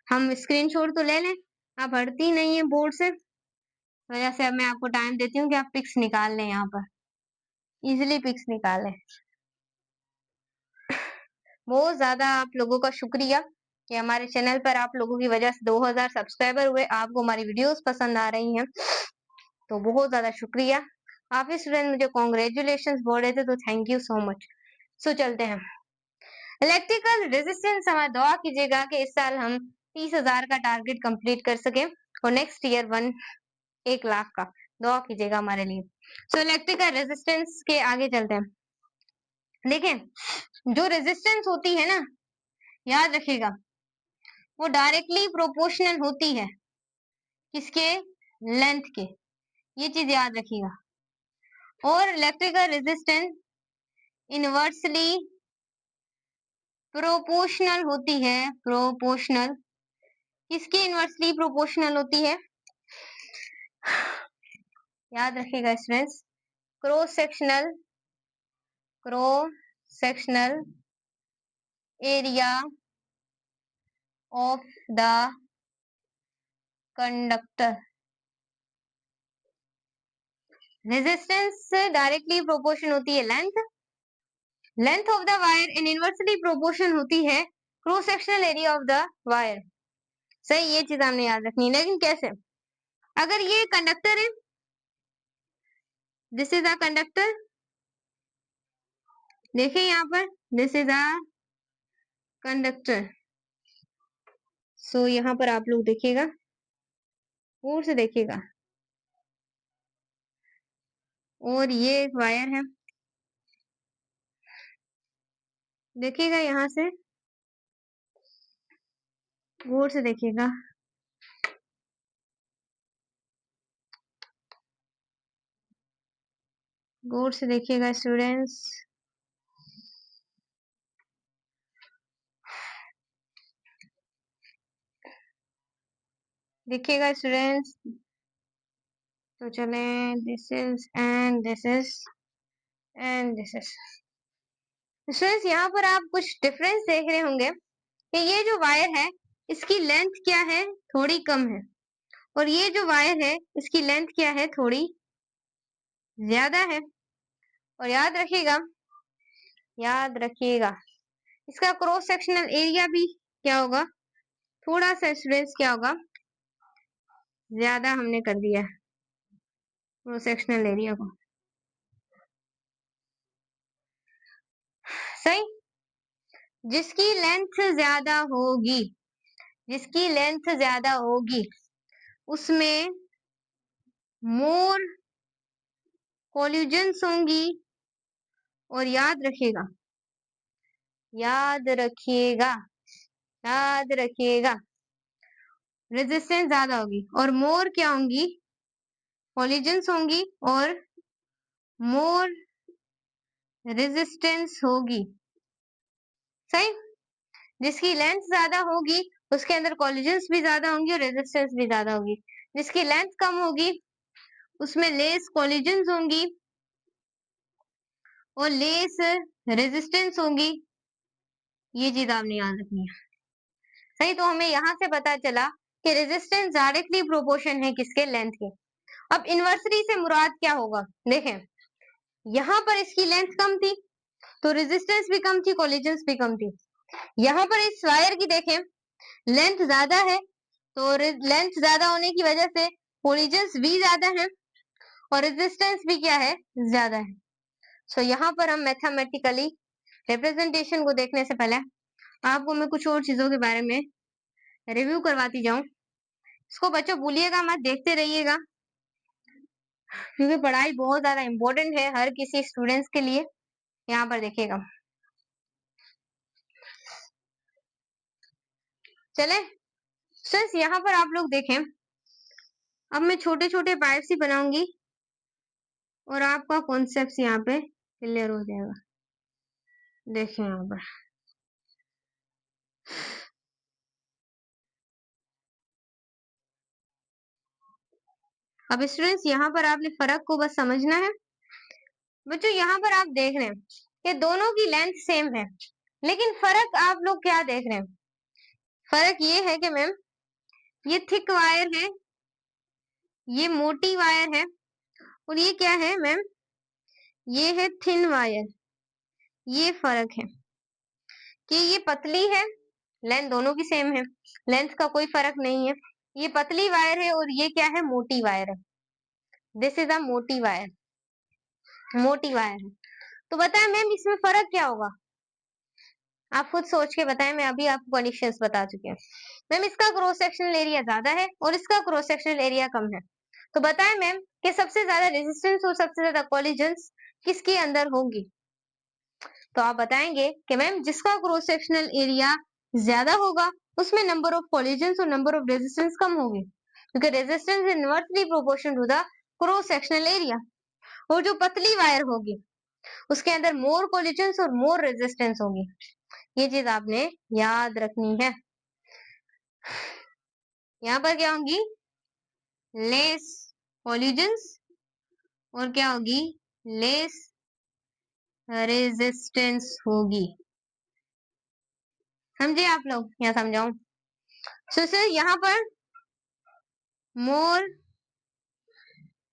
हम स्क्रीनशॉट तो ले लें, आप हटती नहीं है बोर्ड से। वजह से अब मैं आपको टाइम देती हूँ कि आप पिक्स निकाल लें, यहाँ पर इजिली पिक्स निकालें। बहुत ज्यादा आप लोगों का शुक्रिया कि हमारे चैनल पर आप लोगों की वजह से 2000 सब्सक्राइबर हुए, आपको हमारी वीडियोस पसंद आ रही हैं, तो बहुत ज्यादा शुक्रिया। काफी स्टूडेंट मुझे कॉन्ग्रेचुलेशन बोल रहे थे, तो थैंक यू सो मच। सो चलते हैं इलेक्ट्रिकल रेजिस्टेंस। हमारा दुआ कीजिएगा कि इस साल हम 30,000 का टारगेट कंप्लीट कर सके और नेक्स्ट ईयर 1 लाख का। दुआ कीजिएगा हमारे लिए। सो इलेक्ट्रिकल रेजिस्टेंस के आगे चलते हैं। देखें, जो रेजिस्टेंस होती है ना, याद रखिएगा, वो डायरेक्टली प्रोपोर्शनल होती है किसके, लेंथ के। ये चीज याद रखिएगा। और इलेक्ट्रिकल रेजिस्टेंस इनवर्सली प्रोपोर्शनल होती है, प्रोपोर्शनल। किसकी इनवर्सली प्रोपोर्शनल होती है, याद रखिएगा students, cross sectional area of the conductor. Resistance से डायरेक्टली प्रोपोर्शन होती है length of the wire in inversely proportion होती है cross sectional area of the wire. सही, ये चीज हमने याद रखनी है। लेकिन कैसे? अगर ये कंडक्टर है, दिस इज अ कंडक्टर, देखिए यहाँ पर दिस इज अ कंडक्टर। सो यहाँ पर आप लोग देखिएगा, दूर से देखिएगा, और ये एक वायर है, देखिएगा यहाँ से, गौर से देखिएगा, गौर से देखिएगा स्टूडेंट्स। देखिएगा स्टूडेंट्स, तो चले, this is and this is and this is. Students यहाँ पर आप कुछ डिफरेंस देख रहे होंगे कि ये जो वायर है इसकी लेंथ क्या है, थोड़ी कम है, और ये जो वायर है इसकी लेंथ क्या है, थोड़ी ज्यादा है। और याद रखिएगा इसका क्रॉस सेक्शनल एरिया भी क्या होगा, थोड़ा सा स्टूडेंट्स क्या होगा, ज्यादा हमने कर दिया है क्रॉस सेक्शनल एरिया को। सही, जिसकी लेंथ ज्यादा होगी, जिसकी लेंथ ज्यादा होगी उसमें मोर कोल्यूजन्स होंगी। और याद रखिएगा, याद रखिएगा, याद रखिएगा, रेजिस्टेंस ज्यादा होगी और मोर क्या होंगी, कोल्यूजन्स होंगी और मोर रेजिस्टेंस होगी। सही, जिसकी लेंथ ज्यादा होगी उसके अंदर कोल्यूजन्स भी ज्यादा होंगी और रेजिस्टेंस भी ज्यादा होगी। जिसकी लेंथ कम होगी उसमें लेस कोल्यूजन्स होंगी और लेस रेजिस्टेंस होंगी। ये चीज आपने याद रखनी है। सही, तो हमें यहाँ से पता चला कि रेजिस्टेंस डायरेक्टली प्रोपोर्शन है किसके, लेंथ के। अब इनवर्सली से मुराद क्या होगा, देखें यहाँ पर इसकी लेंथ कम थी तो रेजिस्टेंस भी कम थी, कोलिजन्स भी कम थी। यहाँ पर इस वायर की देखें लेंथ ज्यादा है, तो लेंथ ज्यादा होने की वजह से कोलिजन्स भी ज्यादा है और रेजिस्टेंस भी क्या है, ज्यादा है। सो यहाँ पर हम मैथमेटिकली रिप्रेजेंटेशन को देखने से पहले आपको मैं कुछ और चीजों के बारे में रिव्यू करवाती जाऊं। इसको बच्चों भूलिएगा मत, देखते रहिएगा, क्योंकि पढ़ाई बहुत ज्यादा इंपॉर्टेंट है हर किसी स्टूडेंट्स के लिए। यहाँ पर देखिएगा, चले स्टूडेंट्स, यहाँ पर आप लोग देखें, अब मैं छोटे छोटे पाइप्स ही बनाऊंगी और आपका कॉन्सेप्ट यहाँ पे क्लियर हो जाएगा। देखिए यहाँ पर अब स्टूडेंट्स, यहाँ पर आपने फर्क को बस समझना है। बच्चों यहाँ पर आप देख रहे हैं कि दोनों की लेंथ सेम है, लेकिन फर्क आप लोग क्या देख रहे हैं, फर्क ये है कि मैम ये थिक वायर है, ये मोटी वायर है, और ये क्या है मैम, ये है थिन वायर। ये फर्क है कि ये पतली है, लेंथ दोनों की सेम है, लेंथ का कोई फर्क नहीं है। ये पतली वायर है और ये क्या है, मोटी वायर है। दिस इज अ मोटी वायर, मोटी वायर है। तो बताएं मैम इसमें फर्क क्या होगा, आप खुद सोच के बताएं, मैं अभी आपको कंडीशंस बता चुकी हूँ। मैम इसका क्रॉस सेक्शनल एरिया ज्यादा है और इसका क्रॉस सेक्शनल एरिया कम है। तो बताएं मैम कि सबसे ज्यादा रेजिस्टेंस और सबसे ज्यादा कोलिजन्स किसके अंदर होंगी। तो आप बताएंगे कि मैम जिसका क्रॉस सेक्शनल एरिया ज्यादा होगा उसमें नंबर ऑफ कोलिजन्स और नंबर ऑफ रेजिस्टेंस कम होगी, क्योंकि resistance is inversely proportional to the cross sectional area. और जो पतली वायर होगी उसके अंदर मोर कोलिजन्स और मोर रेजिस्टेंस होगी। ये चीज आपने याद रखनी है। यहाँ पर क्या होंगी, लेस कोलिजन्स और क्या होगी, लेस रेजिस्टेंस होगी। समझे आप लोग? यहाँ समझाऊं? सो सर यहाँ पर मोर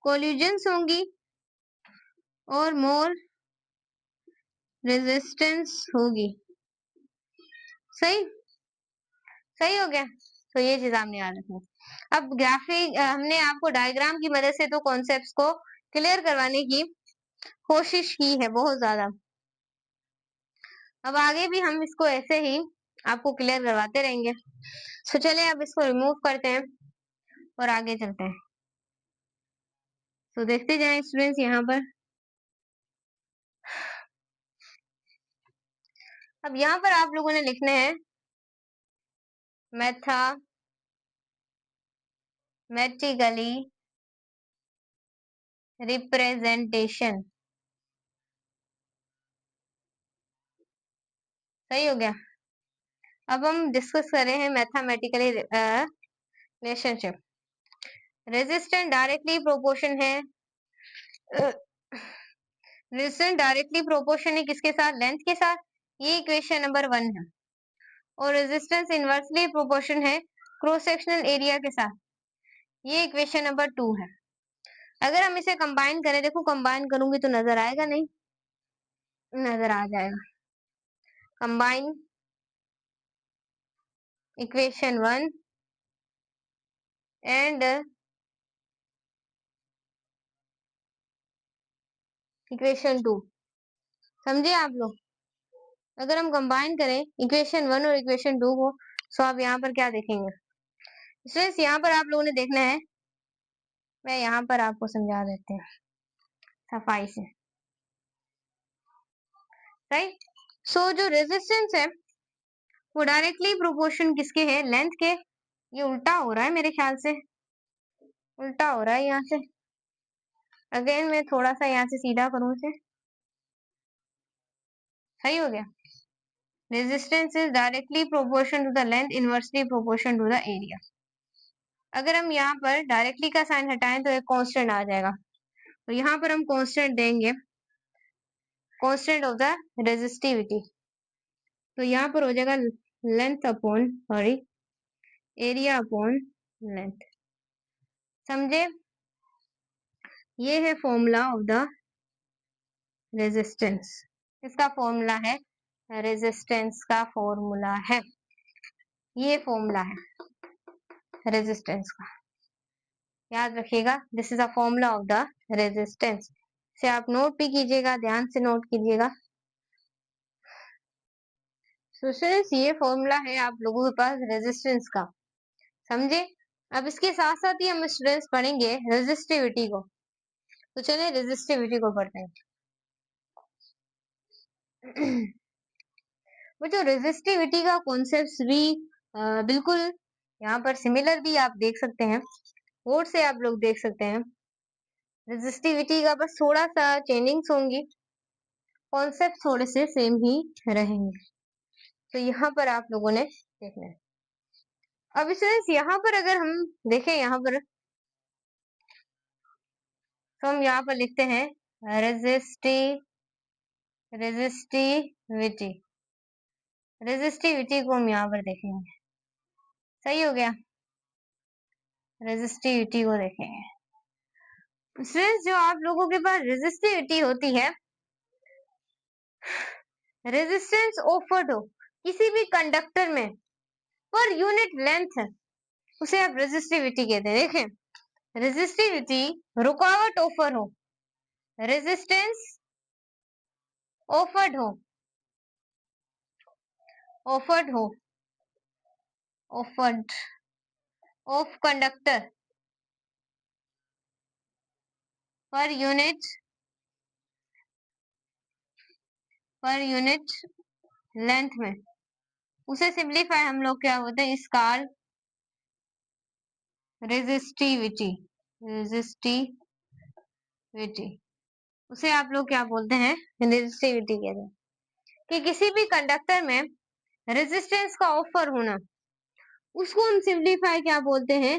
कोलिजन्स होंगी और मोर रेजिस्टेंस होगी। सही सही हो गया। तो ये चीज आपने याद रखनी। अब ग्राफिक हमने आपको डायग्राम की मदद से तो कॉन्सेप्ट्स को क्लियर करवाने की कोशिश की है बहुत ज्यादा। अब आगे भी हम इसको ऐसे ही आपको क्लियर करवाते रहेंगे। तो चलिए अब इसको रिमूव करते हैं और आगे चलते हैं। तो देखते जाएं स्टूडेंट्स यहाँ पर। अब यहाँ पर आप लोगों ने लिखने हैं मैथमेटिकली रिप्रेजेंटेशन। सही हो गया। अब हम डिस्कस कर रहे हैं mathematically relationship. Resistance directly proportion है रेजिस्टेंस डायरेक्टली प्रोपोर्शन है किसके साथ? लेंथ के साथ। ये इक्वेशन नंबर 1 है। और रेजिस्टेंस इनवर्सली प्रोपोर्शन है क्रॉस सेक्शनल एरिया के साथ। ये इक्वेशन नंबर 2 है। अगर हम इसे कंबाइन करें, देखो कंबाइन करूंगी तो नजर आएगा नहीं? नजर आ जाएगा। Combine equation 1 and equation 2। समझे आप लोग? अगर हम कंबाइन करें इक्वेशन 1 और इक्वेशन 2 को, तो आप यहाँ पर क्या देखेंगे? स्टूडेंट्स यहाँ पर आप लोगों ने देखना है, मैं यहाँ पर आपको समझा देती हूँ सफाई से। राइट। सो जो रेजिस्टेंस है वो डायरेक्टली प्रोपोर्शन किसके है? लेंथ के। ये उल्टा हो रहा है मेरे ख्याल से, उल्टा हो रहा है यहाँ से। अगेन मैं थोड़ा सा यहाँ से सीधा करूँ इसे। सही हो गया। Resistance is directly proportion to the length, inversely proportion to the area. अगर हम यहाँ पर डायरेक्टली का साइन हटाएं तो एक कांस्टेंट आ जाएगा। तो यहाँ पर हम कांस्टेंट देंगे, कांस्टेंट ऑफ द रेजिस्टिविटी। तो यहाँ पर हो जाएगा length upon sorry area upon length. समझे? ये है फॉर्मूला ऑफ द रेजिस्टेंस। इसका फॉर्मूला है, रेजिस्टेंस का फॉर्मूला है, ये फॉर्मूला है रेजिस्टेंस का। याद रखिएगा, this is a formula of the resistance. से आप नोट भी कीजिएगा, ध्यान से नोट कीजिएगा। स्टूडेंट्स ये फॉर्मूला है आप लोगों के पास रेजिस्टेंस का। समझे? अब इसके साथ साथ ही हम स्टूडेंट्स पढ़ेंगे रेजिस्टिविटी को। तो चलिए रेजिस्टिविटी को पढ़ते हैं। वो जो रेजिस्टिविटी का कॉन्सेप्ट भी बिल्कुल यहाँ पर सिमिलर भी आप देख सकते हैं, बोर्ड से आप लोग देख सकते हैं। रेजिस्टिविटी का बस थोड़ा सा चेंजिंग्स होंगी, कॉन्सेप्ट थोड़े से सेम ही रहेंगे। तो यहाँ पर आप लोगों ने देखना है। अब स्टूडेंट्स यहाँ पर अगर हम देखें, यहाँ पर तो हम यहाँ पर लिखते हैं रेजिस्टिविटी। रेजिस्टिविटी को हम यहाँ पर देखेंगे। सही हो गया। रेजिस्टिविटी को देखेंगे। स्टूडेंट्स जो आप लोगों के पास रेजिस्टिविटी होती है, रेजिस्टेंस ऑफर्ड हो किसी भी कंडक्टर में पर यूनिट लेंथ है, उसे आप रेजिस्टिविटी कहते हैं। देखें, रेजिस्टिविटी रुकावट ऑफर हो, रेजिस्टेंस ऑफर्ड हो, ऑफर्ड हो, offered of conductor per unit length में, उसे सिंप्लीफाई हम लोग क्या बोलते हैं? इसका रेजिस्टिविटी। उसे आप लोग क्या बोलते हैं? रेजिस्टिविटी कहते हैं। कि किसी भी कंडक्टर में रेजिस्टेंस का ऑफर होना, उसको हम सिंप्लीफाई क्या बोलते हैं?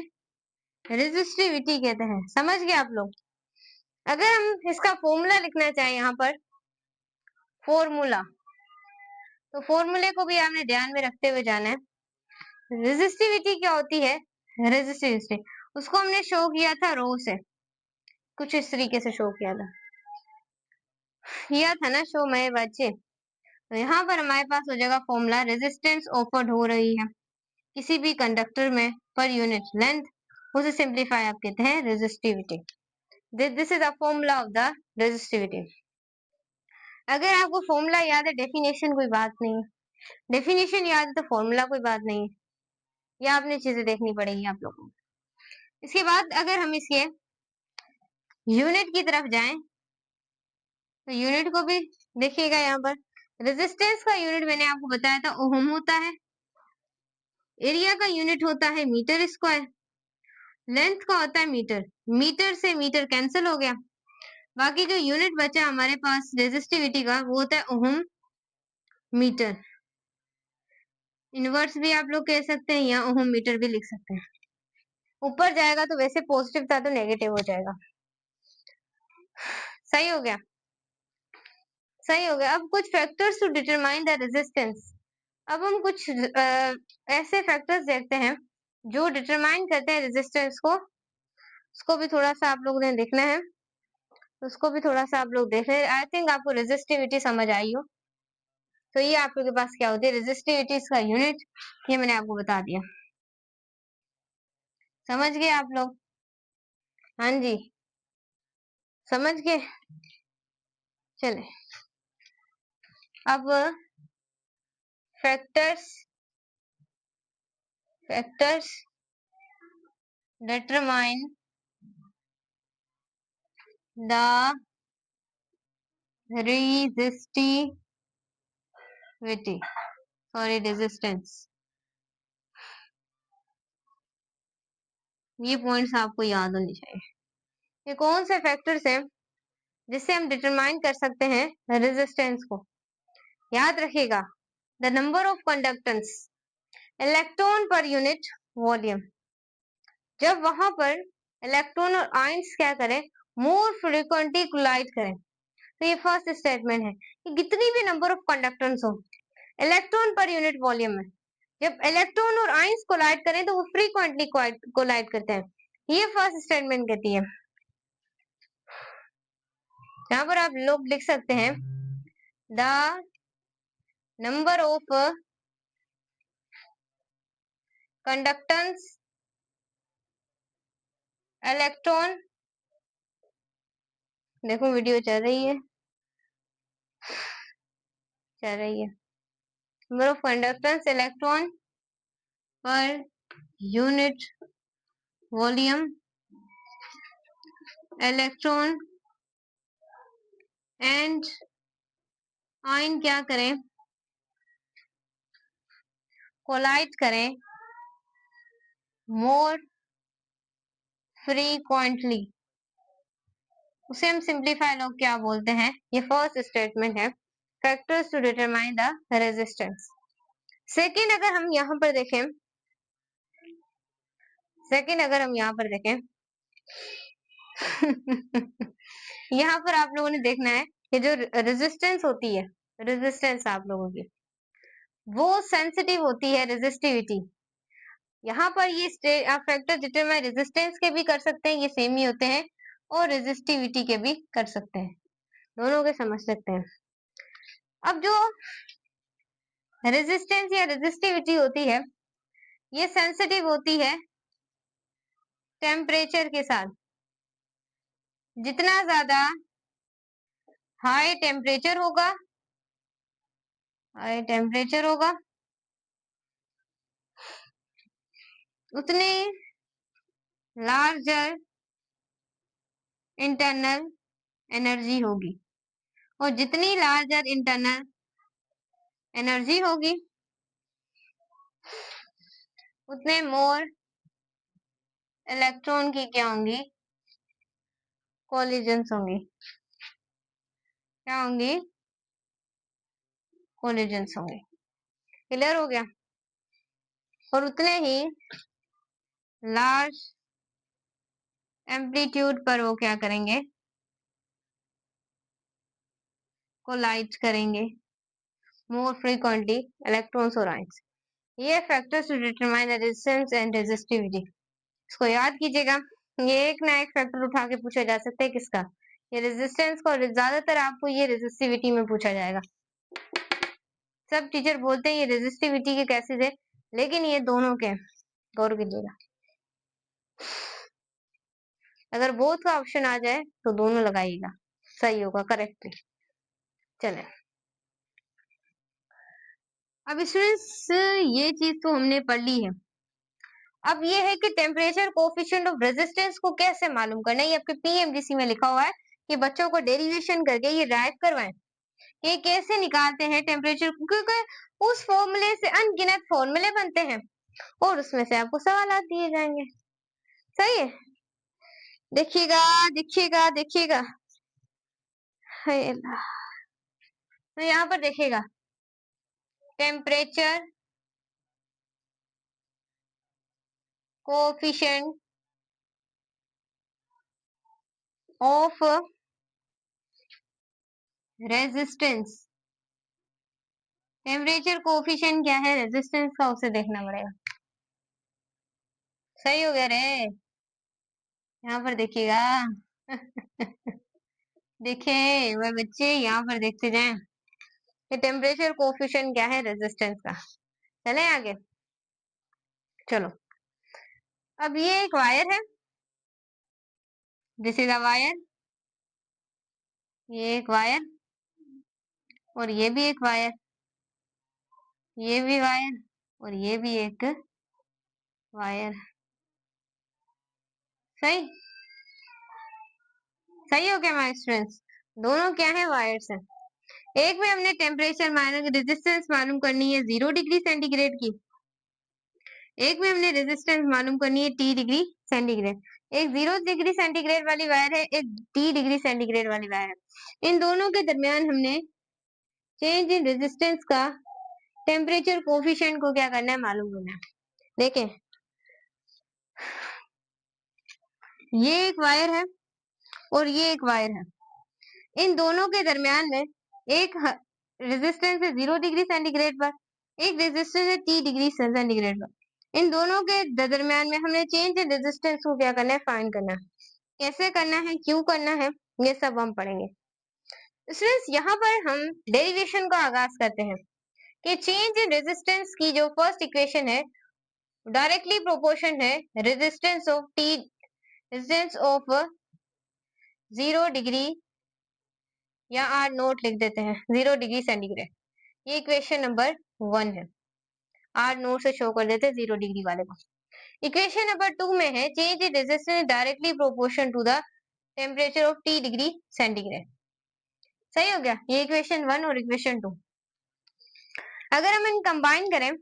रेजिस्टिविटी कहते हैं। समझ गए आप लोग? अगर हम इसका फॉर्मूला लिखना चाहें यहाँ पर फॉर्मूला, तो फॉर्मूले को भी आपने ध्यान में रखते हुए जाना है। रेजिस्टिविटी क्या होती है? रेजिस्टिविटी उसको हमने शो किया था रो से, कुछ इस तरीके से शो किया था ना शो मेरे बच्चे। तो यहाँ पर हमारे पास हो जाएगा फॉर्मूला, रेजिस्टेंस ऑफर्ड हो रही है किसी भी कंडक्टर में पर यूनिट लेंथ, उसे सिंप्लीफाई आप कहते हैं resistivity. This is the formula of the resistivity. अगर आपको फॉर्मूला याद है, डेफिनेशन कोई बात नहीं, डेफिनेशन याद है तो फॉर्मूला कोई बात नहीं, ये आपने चीजें देखनी पड़ेगी आप लोगों को। इसके बाद अगर हम इसके यूनिट की तरफ जाएं तो यूनिट को भी देखिएगा। यहाँ पर रेजिस्टेंस का यूनिट मैंने आपको बताया था ओम होता है, एरिया का यूनिट होता है मीटर स्क्वायर, लेंथ का होता है मीटर, मीटर से मीटर कैंसिल हो गया, बाकी जो यूनिट बचा हमारे पास रेजिस्टिविटी का वो होता है ओम मीटर। इनवर्स भी आप लोग कह सकते हैं या ओम मीटर भी लिख सकते हैं। ऊपर जाएगा तो वैसे पॉजिटिव था तो नेगेटिव हो जाएगा। सही हो गया, सही हो गया। अब कुछ factors to determine the resistance. अब हम कुछ ऐसे फैक्टर्स देखते हैं जो डिटरमाइन करते हैं रेजिस्टेंस को, उसको भी थोड़ा सा आप लोगों ने देखना है, उसको भी थोड़ा सा आप लोग देख रहे हैं। आई थिंक आपको रेजिस्टिविटी समझ आई हो। तो ये आप लोगों के पास क्या होती है, रेजिस्टिविटी का यूनिट, ये मैंने आपको बता दिया। समझ गए आप लोग? हाँ जी, समझ गए। चले अब factors determine the resistivity, resistance. ये पॉइंट्स आपको याद होने चाहिए। ये कौन से फैक्टर्स हैं जिससे हम डिटरमाइन कर सकते हैं रेजिस्टेंस को? याद रखिएगा, the number of conductance, electron per unit volume. जब वहां पर इलेक्ट्रॉन और आयंस क्या करें, मोर फ्रीक्वेंटली कोलाइड करें। तो ये फर्स्ट स्टेटमेंट है कि कितनी भी नंबर ऑफ कंडक्टेंस हो इलेक्ट्रॉन पर यूनिट वॉल्यूम में, जब इलेक्ट्रॉन और आयंस कोलाइड करें तो वो फ्रीक्वेंटली कोलाइड करते हैं। ये फर्स्ट स्टेटमेंट कहती है। यहाँ पर आप लोग लिख सकते हैं the number of conductance electron, देखो वीडियो चल रही है, number of conductance electron per unit volume, electron and ion क्या करें, कोलाइड करें मोर फ्रीक्वेंटली, उसे हम सिंप्लीफाई लोग क्या बोलते हैं। ये फर्स्ट स्टेटमेंट है, factors to determine the resistance. Second अगर हम यहाँ पर देखें, यहाँ पर आप लोगों ने देखना है कि जो रेजिस्टेंस होती है, रेजिस्टेंस आप लोगों की वो सेंसिटिव होती है रेजिस्टिविटी। यहाँ पर ये फैक्टर डिटरमाइन रेजिस्टेंस के भी कर सकते हैं, ये सेम ही होते हैं, और रेजिस्टिविटी के भी कर सकते हैं, दोनों के समझ सकते हैं। अब जो रेजिस्टेंस या रेजिस्टिविटी होती है ये सेंसिटिव होती है टेम्परेचर के साथ। जितना ज्यादा हाई टेम्परेचर होगा, उतनी लार्जर इंटरनल एनर्जी होगी, और जितनी लार्जर इंटरनल एनर्जी होगी उतने मोर इलेक्ट्रॉन की क्या होंगी, कोलिजन्स होंगी। क्या होंगी? कोलिजन्स होंगे। क्लियर हो गया? और उतने ही लार्ज एम्पलीट्यूड पर वो क्या करेंगे, कोलाइड करेंगे मोर फ्रीक्वेंटली इलेक्ट्रॉन्स और आयंस। ये factors to determine the resistance and resistivity. इसको याद कीजिएगा, ये एक ना एक फैक्टर उठा के पूछा जा सकता है किसका, ये रेजिस्टेंस का, और ज्यादातर आपको ये रेजिस्टिविटी में पूछा जाएगा। सब टीचर बोलते हैं ये रेजिस्टिविटी के कैसे थे, लेकिन ये दोनों के, गौर कीजिएगा। अगर बोथ का ऑप्शन आ जाए तो दोनों लगाइएगा, सही होगा, करेक्टली। चले, अब स्टूडेंट्स ये चीज तो हमने पढ़ ली है। अब ये है कि टेम्परेचर कोफिशिएंट ऑफ रेजिस्टेंस को कैसे मालूम करना है। ये आपके पीएमडीसी में लिखा हुआ है कि बच्चों को डेरिवेशन करके ये राइट करवाएं कि कैसे निकालते हैं टेम्परेचर, क्योंकि उस फॉर्मूले से अनगिनत फॉर्मूले बनते हैं और उसमें से आपको सवाल दिए जाएंगे। सही है, देखिएगा देखिएगा देखिएगा। तो यहाँ पर देखिएगा, temperature coefficient of resistance, temperature coefficient क्या है रेजिस्टेंस का, उसे देखना पड़ेगा। सही हो गया रे, यहाँ पर देखिएगा। देखें वह बच्चे, यहाँ पर देखते जाएं कि टेम्परेचर कोफिशिएंट क्या है रेजिस्टेंस का। चले आगे, चलो। अब ये एक वायर है, दिस इज अ वायर, ये एक वायर और ये भी एक वायर, ये भी वायर और ये भी एक वायर। सही, सही हो गया माय स्टूडेंट्स, दोनों क्या है, वायर्स हैं। एक में हमने टेम्परेचर मालूम, रेजिस्टेंस मालूम करनी है 0 डिग्री सेंटीग्रेड की, एक में हमने रेजिस्टेंस मालूम करनी है T डिग्री सेंटीग्रेड। एक 0 डिग्री सेंटीग्रेड वाली वायर है, एक T डिग्री सेंटीग्रेड वाली वायर है। इन दोनों के दरमियान हमने चेंज इन रेजिस्टेंस का टेम्परेचर कोफिशिएंट को क्या करना है, मालूम करना है। देखें, ये एक वायर है और ये एक वायर है, इन दोनों के दरमियान में एक रेजिस्टेंस है 0 डिग्री सेंटीग्रेड पर, एक रेजिस्टेंस है T डिग्री सेंटीग्रेड पर। इन दोनों के दरमियान में हमने चेंज इन रेजिस्टेंस को क्या करना है, फाइंड करना है। कैसे करना है, क्यों करना है, ये सब हम पढ़ेंगे। स्टूडेंट्स यहाँ पर हम डेरिवेशन का आगाज करते हैं कि चेंज इन रेजिस्टेंस की जो फर्स्ट इक्वेशन है डायरेक्टली प्रोपोर्शन है resistance of T, resistance of 0 degree या आर नोट लिख देते हैं 0 डिग्री सेंटीग्रेड, ये इक्वेशन नंबर 1 है। आर नोट से शो कर देते हैं 0 डिग्री वाले को। इक्वेशन नंबर 2 में है change in resistance directly proportion to the temperature of T degree centigrade. सही हो गया, ये इक्वेशन 1 और इक्वेशन 2। अगर हम इन कंबाइन करें,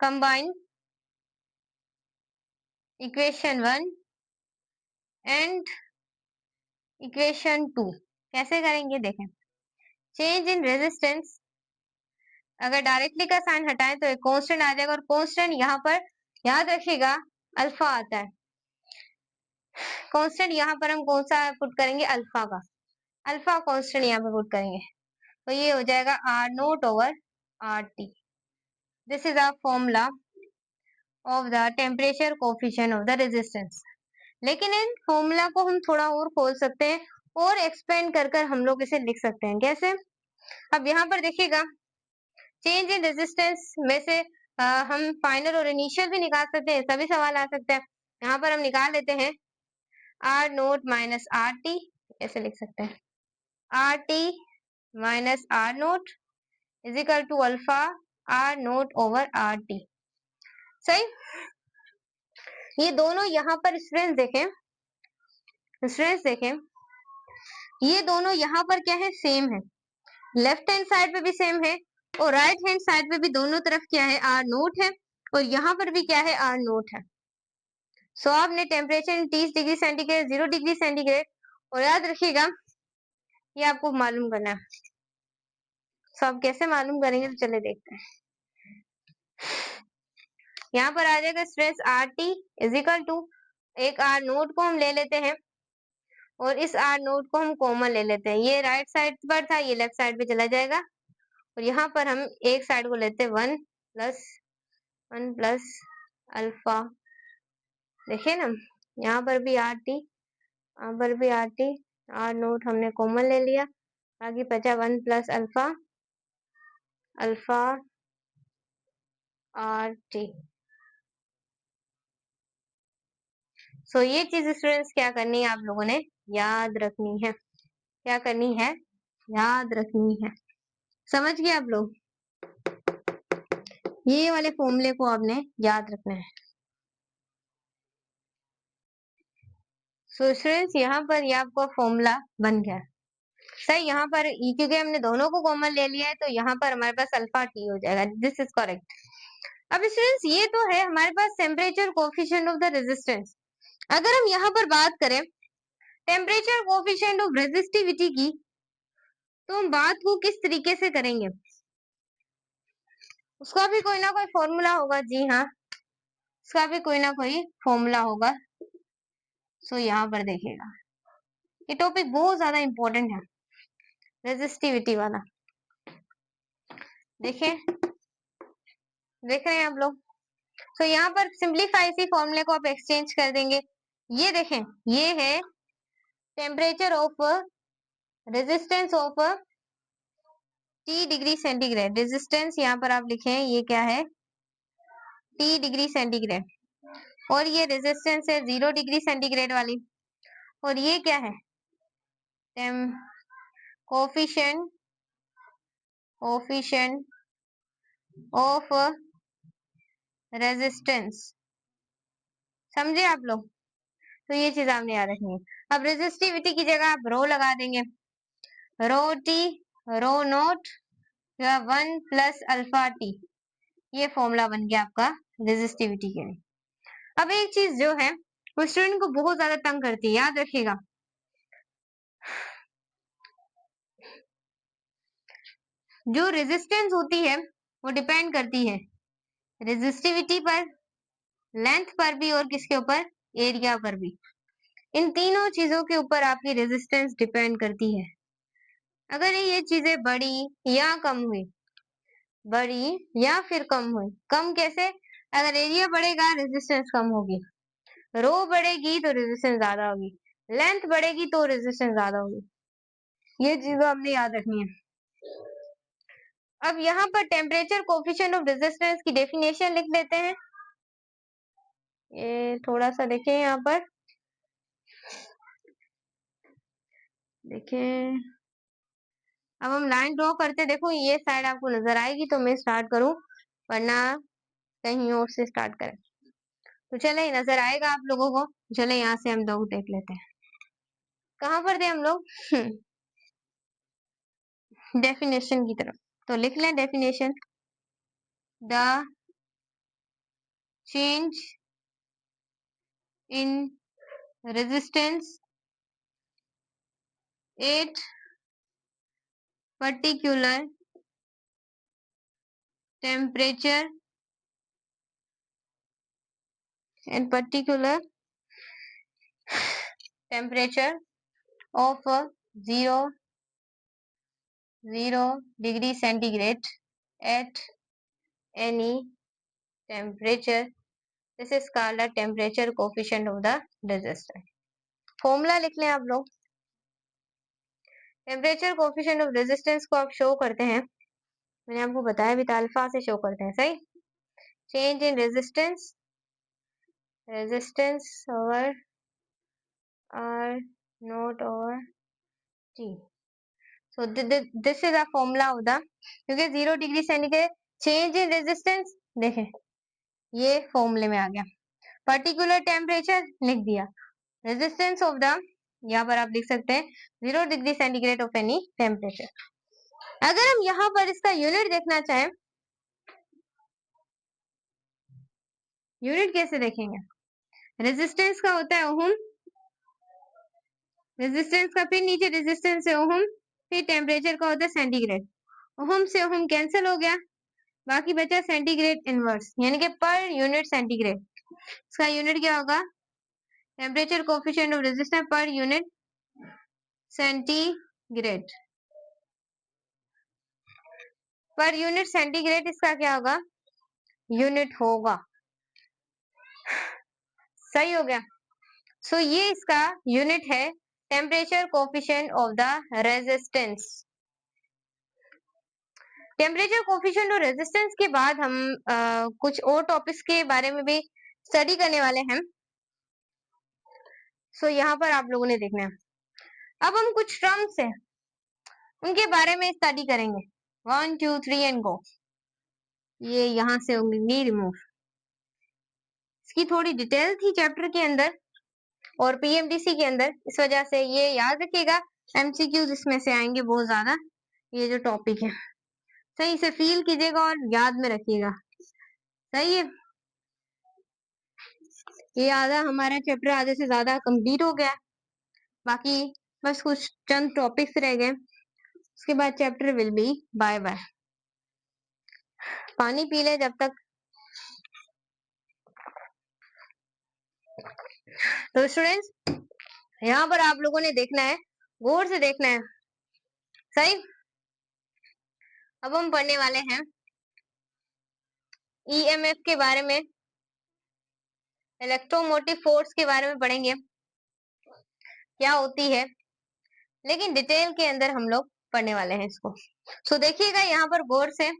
कंबाइन इक्वेशन 1 एंड इक्वेशन 2, कैसे करेंगे देखें। चेंज इन रेजिस्टेंस, अगर डायरेक्टली का साइन हटाएं तो एक कांस्टेंट आ जाएगा और कांस्टेंट यहाँ पर याद रखिएगा अल्फा आता है। कांस्टेंट यहाँ पर हम कौन सा पुट करेंगे, अल्फा का, अल्फा कांस्टेंट यहाँ पे पुट करेंगे तो ये हो जाएगा R naught over R T. This is a formula of the temperature coefficient of the resistance. लेकिन इन फॉर्मूला को हम थोड़ा और खोल सकते हैं और एक्सपेंड कर कर हम लोग इसे लिख सकते हैं। कैसे, अब यहाँ पर देखिएगा चेंज इन रेजिस्टेंस में से हम फाइनल और इनिशियल भी निकाल सकते हैं, सभी सवाल आ सकते हैं। यहाँ पर हम निकाल लेते हैं R naught minus R T, ऐसे लिख सकते हैं R T minus R naught is equal to alpha R naught over R T. सही, ये दोनों यहाँ पर स्टूडेंट्स देखें, स्टूडेंट्स देखें, ये दोनों यहाँ पर क्या है, सेम है। लेफ्ट हैंड साइड पे भी सेम है और राइट हैंड साइड पे भी दोनों तरफ क्या है, आर नोट है और यहाँ पर भी क्या है, आर नोट है। सो आपने temperature 30 degree centigrade, 0 degree centigrade, और याद रखिएगा ये आपको मालूम करना है। सो आप कैसे मालूम करेंगे, तो चले देखते हैं। यहाँ पर आ जाएगा stress R T is equal to, एक आर नोट को हम ले लेते हैं और इस आर नोट को हम कॉमन ले लेते हैं। ये राइट साइड पर था, ये लेफ्ट साइड पे चला जाएगा और यहाँ पर हम एक साइड को लेते हैं 1 अल्फा। देखिए ना, यहाँ पर भी आर टी, यहाँ पर भी आर टी, आर नोट हमने कॉमन ले लिया, आगे बचा 1 + अल्फा आर टी। सो ये चीज स्टूडेंट्स क्या करनी है, आप लोगों ने याद रखनी है। क्या करनी है? याद रखनी है। समझ गए आप लोग? ये वाले फॉर्मूले को आपने याद रखना है। सो स्टूडेंट्स यहाँ पर ये आपका फॉर्मूला बन गया सही। यहाँ पर क्योंकि हमने दोनों को कॉमन ले लिया है तो यहाँ पर हमारे पास अल्फा टी हो जाएगा। This is correct. अब स्टूडेंट्स ये तो है हमारे पास temperature coefficient of the resistance. अगर हम यहाँ पर बात करें टेम्परेचर कोफिशिएंट ऑफ रेजिस्टिविटी की, तो हम बात को किस तरीके से करेंगे? उसका भी कोई ना कोई फॉर्मूला होगा। जी हाँ, उसका भी कोई ना कोई फॉर्मूला होगा। सो यहाँ पर देखिएगा, ये टॉपिक बहुत ज्यादा इंपॉर्टेंट है, रेजिस्टिविटी वाला। देखें, देख रहे हैं आप लोग? तो यहाँ पर सिंप्लीफाई सी फॉर्मूले को आप एक्सचेंज कर देंगे। ये देखें, ये है temperature of resistance of T degree centigrade. Resistance यहाँ पर आप लिखें, ये क्या है? T degree centigrade. और ये रेजिस्टेंस है 0 डिग्री सेंटीग्रेड वाली। और ये क्या है? Coefficient of resistance. समझे आप लोग? तो ये चीज आपने याद रखनी है। अब रेजिस्टिविटी की जगह आप रो लगा देंगे, रो टी रो नोट 1 + अल्फा टी। ये फॉर्मूला बन गया आपका रेजिस्टिविटी के लिए। अब एक चीज जो है वो स्टूडेंट को बहुत ज्यादा तंग करती है, याद रखिएगा। जो रेजिस्टेंस होती है वो डिपेंड करती है रेजिस्टिविटी पर, लेंथ पर भी और किसके ऊपर? एरिया पर भी। इन तीनों चीजों के ऊपर आपकी रेजिस्टेंस डिपेंड करती है। अगर ये चीजें बढ़ी या कम हुई, बढ़ी या फिर कम हुई, कम कैसे? अगर एरिया बढ़ेगा रेजिस्टेंस कम होगी, रो बढ़ेगी तो रेजिस्टेंस ज्यादा होगी, लेंथ बढ़ेगी तो रेजिस्टेंस ज्यादा होगी। ये चीजें हमने याद रखनी है। अब यहाँ पर टेम्परेचर कोफिशिएंट ऑफ रेजिस्टेंस की डेफिनेशन लिख लेते हैं। ये थोड़ा सा देखें, यहाँ पर देखें। अब हम लाइन ड्रॉ करते, देखो ये साइड आपको नजर आएगी तो मैं स्टार्ट करूं, वरना कहीं और से स्टार्ट करें। तो चले, नजर आएगा आप लोगों को। चले यहाँ से हम लोग देख लेते हैं, कहाँ पर थे हम लोग? डेफिनेशन की तरफ। तो लिख लें definition, the change in resistance at particular temperature and particular temperature of 0 degree centigrade at any temperature. This is called a temperature coefficient of the resistance. Formula लिख लें आप लोग। टेम्परेचर कोफिशिएंट ऑफ रेजिस्टेंस को आप show करते हैं, मैंने आपको बताया भी था, अल्फा से शो करते हैं, सही। Change in resistance, resistance over R naught over T. So this is a formula of the, क्योंकि 0 degree centigrade change in resistance, देखें ये फॉर्मूले में आ गया। पर्टिकुलर टेम्परेचर लिख दिया, रेजिस्टेंस ऑफ द, यहाँ पर आप लिख सकते हैं 0 degree centigrade of any temperature. अगर हम यहाँ पर इसका यूनिट देखना चाहें, यूनिट कैसे देखेंगे? रेजिस्टेंस का होता है ओहम, रेजिस्टेंस का फिर नीचे रेजिस्टेंस है ओहम, फिर टेम्परेचर का होता है सेंटीग्रेड। ओहम से ओहम कैंसिल हो गया, बाकी बचा सेंटीग्रेड इनवर्स, यानी कि पर यूनिट सेंटीग्रेड। इसका यूनिट क्या होगा? Temperature coefficient of resistance per unit centigrade per unit centigrade इसका क्या होगा? यूनिट होगा। सही हो गया। सो ये इसका यूनिट है temperature coefficient of the resistance. Temperature coefficient और रेजिस्टेंस के बाद हम कुछ और टॉपिक्स के बारे में भी स्टडी करने वाले हैं। सो यहाँ पर आप लोगों ने देखना है। अब हम कुछ टर्म्स हैं उनके बारे में स्टडी करेंगे। 1 2 3 एंड गो। ये यहाँ से होंगी रिमूव। इसकी थोड़ी डिटेल थी चैप्टर के अंदर और पीएमडीसी के अंदर, इस वजह से ये याद रखिएगा। एमसीक्यूज इसमें से आएंगे बहुत ज्यादा। ये जो टॉपिक है सही से फील कीजिएगा और याद में रखिएगा। सही है। ये आधा हमारा चैप्टर आधे से ज्यादा कंप्लीट हो गया। बाकी बस कुछ चंद टॉपिक्स रह गए, उसके बाद chapter will be bye bye. पानी पी ले जब तक। तो स्टूडेंट्स यहाँ पर आप लोगों ने देखना है, गौर से देखना है। सही। अब हम पढ़ने वाले हैं ईएमएफ के बारे में, इलेक्ट्रोमोटिव फोर्स के बारे में पढ़ेंगे क्या होती है, लेकिन डिटेल के अंदर हम लोग पढ़ने वाले हैं इसको। सो देखिएगा यहाँ पर गौर से,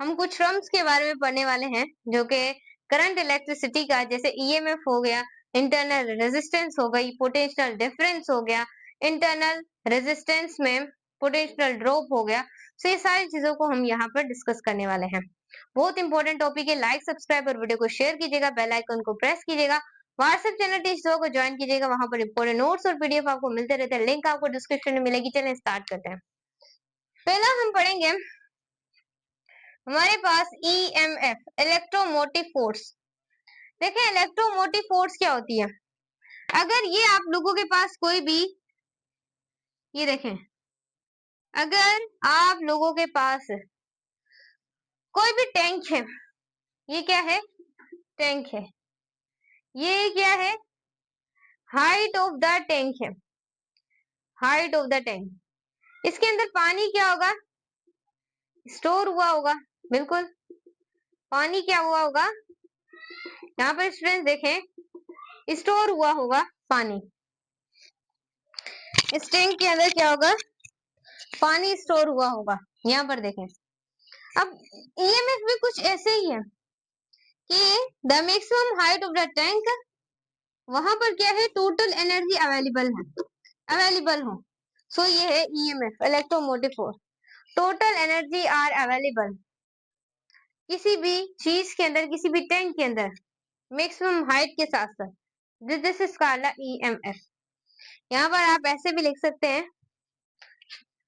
हम कुछ टर्म्स के बारे में पढ़ने वाले हैं जो कि करंट इलेक्ट्रिसिटी का, जैसे ईएमएफ हो गया, इंटरनल रेजिस्टेंस हो गई, पोटेंशियल डिफरेंस हो गया, इंटरनल रेजिस्टेंस में पोटेंशियल ड्रॉप हो गया। सो ये सारी चीजों को हम यहाँ पर डिस्कस करने वाले हैं। बहुत इंपॉर्टेंट टॉपिक है। लाइक सब्सक्राइब और वीडियो को शेयर कीजिएगा, बेल आइकन को प्रेस कीजिएगा, व्हाट्सएप चैनल टीच को ज्वाइन कीजिएगा, वहां पर इंपॉर्टेंट नोट्स और पीडीएफ आपको मिलते रहते हैं। लिंक आपको डिस्क्रिप्शन में मिलेगी। चलिए स्टार्ट करते हैं। पहला हम पढ़ेंगे हमारे पास ईएमएफ, इलेक्ट्रोमोटिव फोर्स। देखें इलेक्ट्रोमोटिव फोर्स क्या होती है। अगर ये आप लोगों के पास कोई भी, ये देखें, अगर आप लोगों के पास कोई भी टैंक है, ये क्या है? टैंक है। ये क्या है? हाइट ऑफ द टैंक है, हाइट ऑफ द टैंक। इसके अंदर पानी क्या होगा? स्टोर हुआ होगा। बिल्कुल, पानी क्या हुआ होगा? यहाँ पर स्टूडेंट देखें, स्टोर हुआ होगा पानी। इस टैंक के अंदर क्या होगा? पानी स्टोर हुआ होगा। यहाँ पर देखें। अब ईएमएफ भी कुछ ऐसे ही है कि the maximum height of the tank, वहां पर क्या है? टोटल एनर्जी अवेलेबल है, अवेलेबल हो। सो ये है EMF, electromotive force. Total energy are available किसी भी चीज के अंदर, किसी भी टैंक के अंदर मैक्सिमम हाइट के साथ साथ, दिस इज कॉल्ड ईएमएफ। यहाँ पर आप ऐसे भी लिख सकते हैं,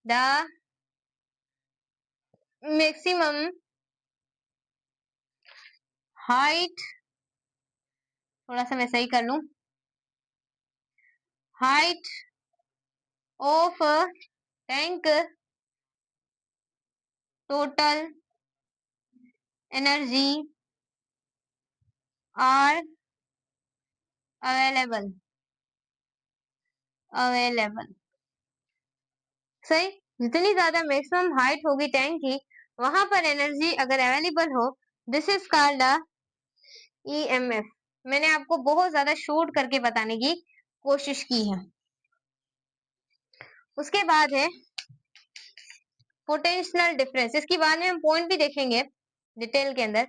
द मैक्सिमम हाइट, थोड़ा सा मैं सही कर लूं, height of tank, total energy are available, available. सही। जितनी ज्यादा मैक्सिमम हाइट होगी टैंक की, वहां पर एनर्जी अगर अवेलेबल हो, दिस इज कॉल्ड ईएमएफ। मैंने आपको बहुत ज्यादा शॉर्ट करके बताने की कोशिश की है। उसके बाद है पोटेंशियल डिफरेंस। इसके बाद में हम पॉइंट भी देखेंगे डिटेल के अंदर।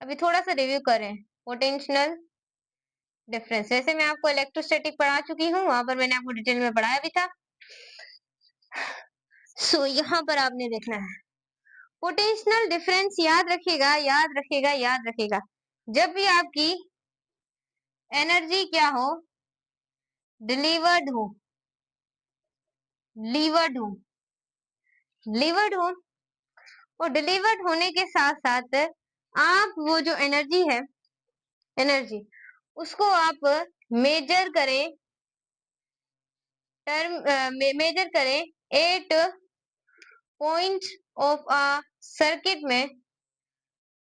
अभी थोड़ा सा रिव्यू करें पोटेंशियल डिफरेंस। वैसे मैं आपको इलेक्ट्रोस्टैटिक पढ़ा चुकी हूँ, वहां पर मैंने आपको डिटेल में पढ़ाया भी था। सो यहाँ पर आपने देखना है पोटेंशियल डिफरेंस। याद रखिएगा, याद रखिएगा, याद रखिएगा। जब भी आपकी एनर्जी क्या हो? डिलीवर्ड हो, डिलीवर्ड हो, डिलीवर्ड हो, और डिलीवर्ड होने के साथ साथ आप वो जो एनर्जी है, एनर्जी, उसको आप मेजर करें, मेजर करें at point of a circuit में,